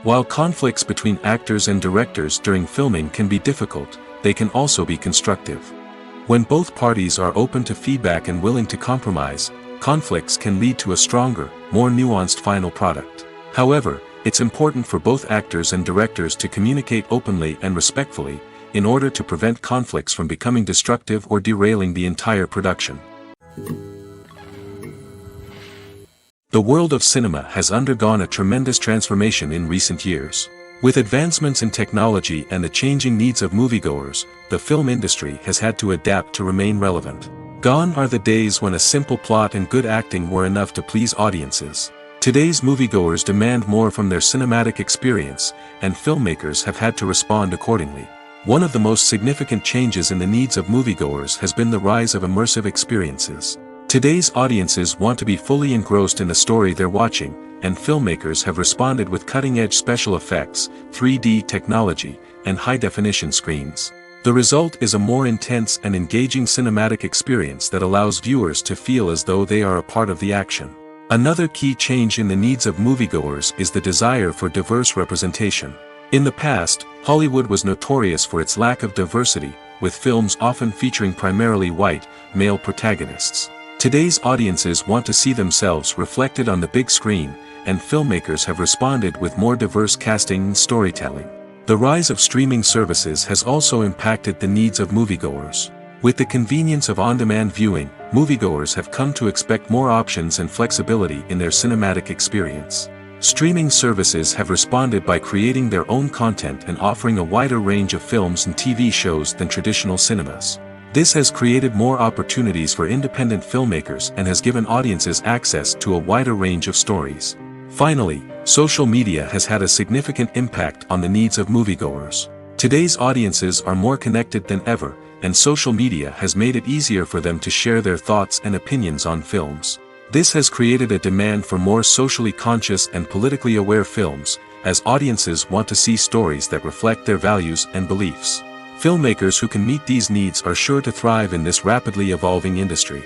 While conflicts between actors and directors during filming can be difficult, they can also be constructive. When both parties are open to feedback and willing to compromise, conflicts can lead to a stronger, more nuanced final product. However, it's important for both actors and directors to communicate openly and respectfully, in order to prevent conflicts from becoming destructive or derailing the entire production. The world of cinema has undergone a tremendous transformation in recent years. With advancements in technology and the changing needs of moviegoers, the film industry has had to adapt to remain relevant. Gone are the days when a simple plot and good acting were enough to please audiences. Today's moviegoers demand more from their cinematic experience, and filmmakers have had to respond accordingly. One of the most significant changes in the needs of moviegoers has been the rise of immersive experiences. Today's audiences want to be fully engrossed in the story they're watching, and filmmakers have responded with cutting-edge special effects, 3D technology, and high-definition screens. The result is a more intense and engaging cinematic experience that allows viewers to feel as though they are a part of the action. Another key change in the needs of moviegoers is the desire for diverse representation. In the past, Hollywood was notorious for its lack of diversity, with films often featuring primarily white, male protagonists. Today's audiences want to see themselves reflected on the big screen, and filmmakers have responded with more diverse casting and storytelling. The rise of streaming services has also impacted the needs of moviegoers. With the convenience of on-demand viewing, moviegoers have come to expect more options and flexibility in their cinematic experience. Streaming services have responded by creating their own content and offering a wider range of films and TV shows than traditional cinemas. This has created more opportunities for independent filmmakers and has given audiences access to a wider range of stories. Finally, social media has had a significant impact on the needs of moviegoers. Today's audiences are more connected than ever, and social media has made it easier for them to share their thoughts and opinions on films. This has created a demand for more socially conscious and politically aware films, as audiences want to see stories that reflect their values and beliefs. Filmmakers who can meet these needs are sure to thrive in this rapidly evolving industry.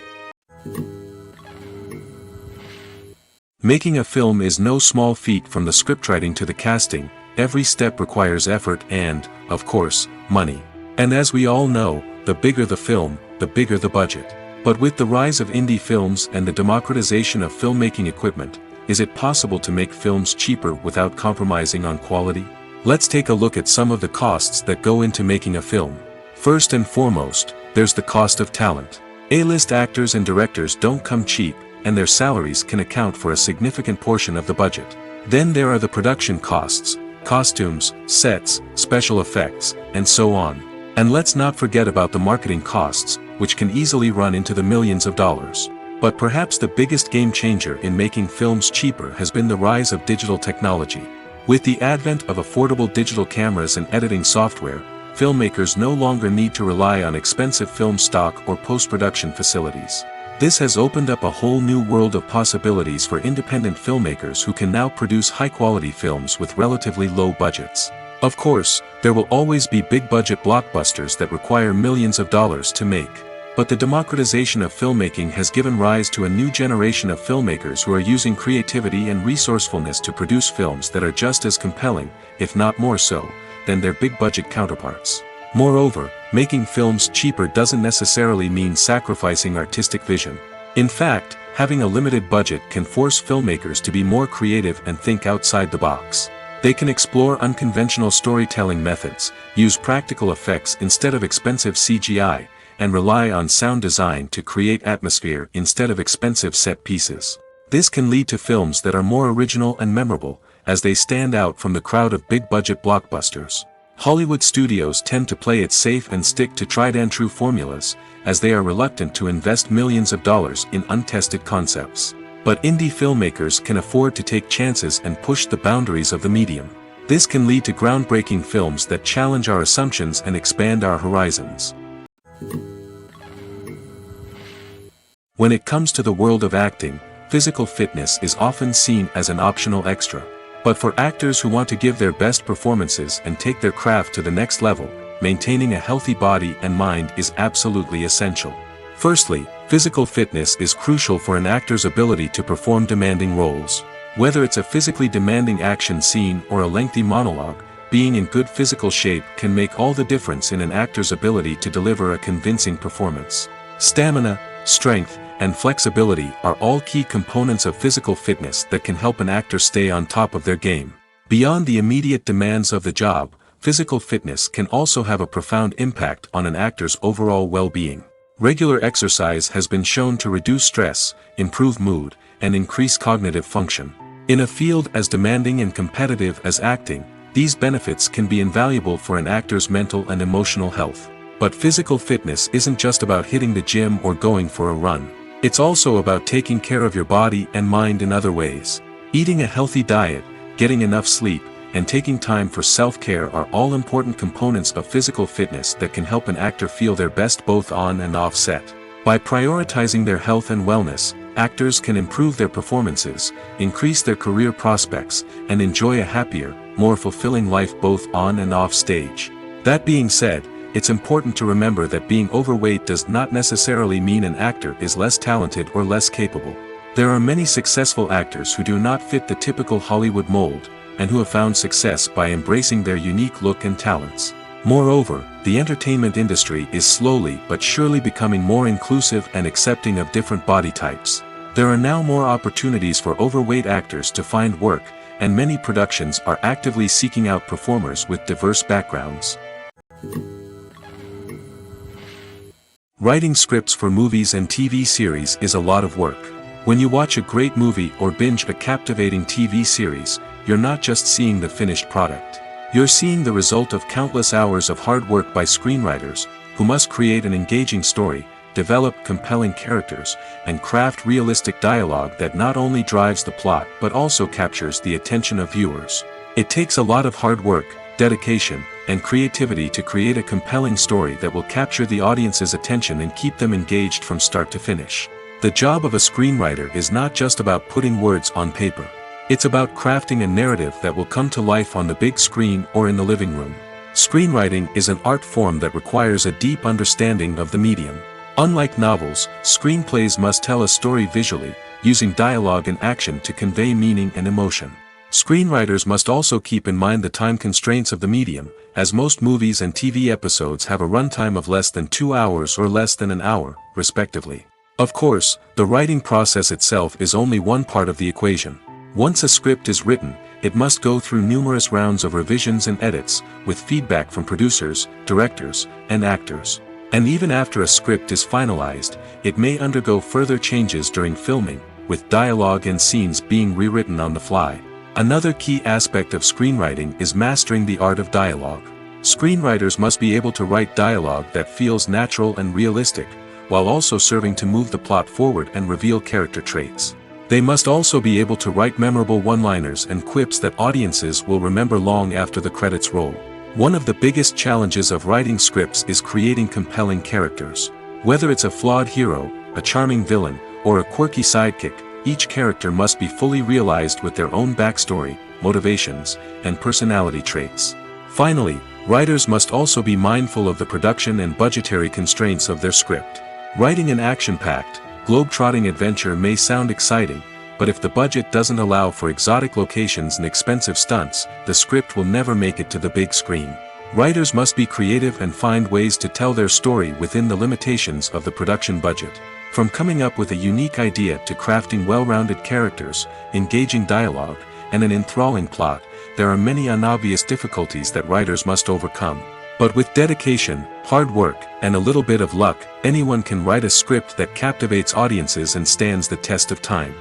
Making a film is no small feat. From the scriptwriting to the casting, every step requires effort and, of course, money. And as we all know, the bigger the film, the bigger the budget. But with the rise of indie films and the democratization of filmmaking equipment, is it possible to make films cheaper without compromising on quality? Let's take a look at some of the costs that go into making a film. First and foremost, there's the cost of talent. A-list actors and directors don't come cheap, and their salaries can account for a significant portion of the budget. Then there are the production costs, costumes, sets, special effects, and so on. And let's not forget about the marketing costs, which can easily run into the millions of dollars. But perhaps the biggest game changer in making films cheaper has been the rise of digital technology. With the advent of affordable digital cameras and editing software, filmmakers no longer need to rely on expensive film stock or post-production facilities. This has opened up a whole new world of possibilities for independent filmmakers who can now produce high-quality films with relatively low budgets. Of course, there will always be big-budget blockbusters that require millions of dollars to make. But the democratization of filmmaking has given rise to a new generation of filmmakers who are using creativity and resourcefulness to produce films that are just as compelling, if not more so, than their big-budget counterparts. Moreover, making films cheaper doesn't necessarily mean sacrificing artistic vision. In fact, having a limited budget can force filmmakers to be more creative and think outside the box. They can explore unconventional storytelling methods, use practical effects instead of expensive CGI, and rely on sound design to create atmosphere instead of expensive set pieces. This can lead to films that are more original and memorable, as they stand out from the crowd of big-budget blockbusters. Hollywood studios tend to play it safe and stick to tried-and-true formulas, as they are reluctant to invest millions of dollars in untested concepts. But indie filmmakers can afford to take chances and push the boundaries of the medium. This can lead to groundbreaking films that challenge our assumptions and expand our horizons. When it comes to the world of acting, physical fitness is often seen as an optional extra. But for actors who want to give their best performances and take their craft to the next level, maintaining a healthy body and mind is absolutely essential. Firstly, physical fitness is crucial for an actor's ability to perform demanding roles. Whether it's a physically demanding action scene or a lengthy monologue, being in good physical shape can make all the difference in an actor's ability to deliver a convincing performance. Stamina, strength, and flexibility are all key components of physical fitness that can help an actor stay on top of their game. Beyond the immediate demands of the job, physical fitness can also have a profound impact on an actor's overall well-being. Regular exercise has been shown to reduce stress, improve mood, and increase cognitive function. In a field as demanding and competitive as acting, these benefits can be invaluable for an actor's mental and emotional health. But physical fitness isn't just about hitting the gym or going for a run. It's also about taking care of your body and mind in other ways. Eating a healthy diet, getting enough sleep, and taking time for self-care are all important components of physical fitness that can help an actor feel their best both on and off set. By prioritizing their health and wellness, actors can improve their performances, increase their career prospects, and enjoy a happier, more fulfilling life both on and off stage. That being said, it's important to remember that being overweight does not necessarily mean an actor is less talented or less capable. There are many successful actors who do not fit the typical Hollywood mold, and who have found success by embracing their unique look and talents. Moreover, the entertainment industry is slowly but surely becoming more inclusive and accepting of different body types. There are now more opportunities for overweight actors to find work, and many productions are actively seeking out performers with diverse backgrounds. Writing scripts for movies and TV series is a lot of work. When you watch a great movie or binge a captivating TV series, you're not just seeing the finished product. You're seeing the result of countless hours of hard work by screenwriters, who must create an engaging story, develop compelling characters, and craft realistic dialogue that not only drives the plot but also captures the attention of viewers. It takes a lot of hard work, dedication, and creativity to create a compelling story that will capture the audience's attention and keep them engaged from start to finish. The job of a screenwriter is not just about putting words on paper. It's about crafting a narrative that will come to life on the big screen or in the living room. Screenwriting is an art form that requires a deep understanding of the medium. Unlike novels, screenplays must tell a story visually, using dialogue and action to convey meaning and emotion. Screenwriters must also keep in mind the time constraints of the medium, as most movies and TV episodes have a runtime of less than 2 hours or less than an hour, respectively. Of course, the writing process itself is only one part of the equation. Once a script is written, it must go through numerous rounds of revisions and edits, with feedback from producers, directors, and actors. And even after a script is finalized, it may undergo further changes during filming, with dialogue and scenes being rewritten on the fly. Another key aspect of screenwriting is mastering the art of dialogue. Screenwriters must be able to write dialogue that feels natural and realistic, while also serving to move the plot forward and reveal character traits. They must also be able to write memorable one-liners and quips that audiences will remember long after the credits roll. One of the biggest challenges of writing scripts is creating compelling characters. Whether it's a flawed hero, a charming villain, or a quirky sidekick, each character must be fully realized with their own backstory, motivations, and personality traits. Finally, writers must also be mindful of the production and budgetary constraints of their script. Writing an action-packed, globe-trotting adventure may sound exciting, but if the budget doesn't allow for exotic locations and expensive stunts, the script will never make it to the big screen. Writers must be creative and find ways to tell their story within the limitations of the production budget. From coming up with a unique idea to crafting well-rounded characters, engaging dialogue, and an enthralling plot, there are many unobvious difficulties that writers must overcome. But with dedication, hard work, and a little bit of luck, anyone can write a script that captivates audiences and stands the test of time.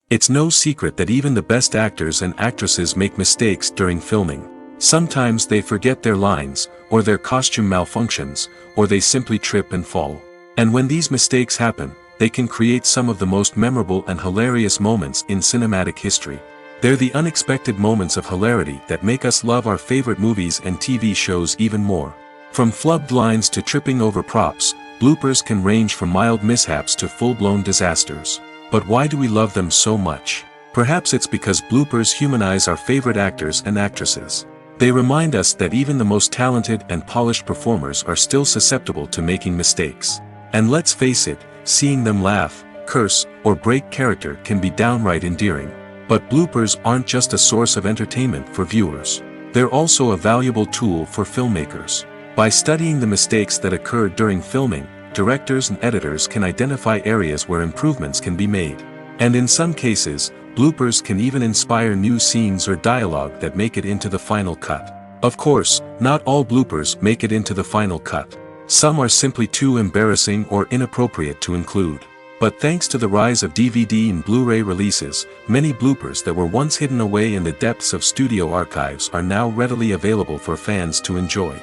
It's no secret that even the best actors and actresses make mistakes during filming. Sometimes they forget their lines, or their costume malfunctions, or they simply trip and fall. And when these mistakes happen, they can create some of the most memorable and hilarious moments in cinematic history. They're the unexpected moments of hilarity that make us love our favorite movies and TV shows even more. From flubbed lines to tripping over props, bloopers can range from mild mishaps to full-blown disasters. But why do we love them so much? Perhaps it's because bloopers humanize our favorite actors and actresses. They remind us that even the most talented and polished performers are still susceptible to making mistakes. And let's face it, seeing them laugh, curse, or break character can be downright endearing. But bloopers aren't just a source of entertainment for viewers. They're also a valuable tool for filmmakers. By studying the mistakes that occur during filming, directors and editors can identify areas where improvements can be made. And in some cases, bloopers can even inspire new scenes or dialogue that make it into the final cut. Of course, not all bloopers make it into the final cut. Some are simply too embarrassing or inappropriate to include. But thanks to the rise of DVD and Blu-ray releases, many bloopers that were once hidden away in the depths of studio archives are now readily available for fans to enjoy.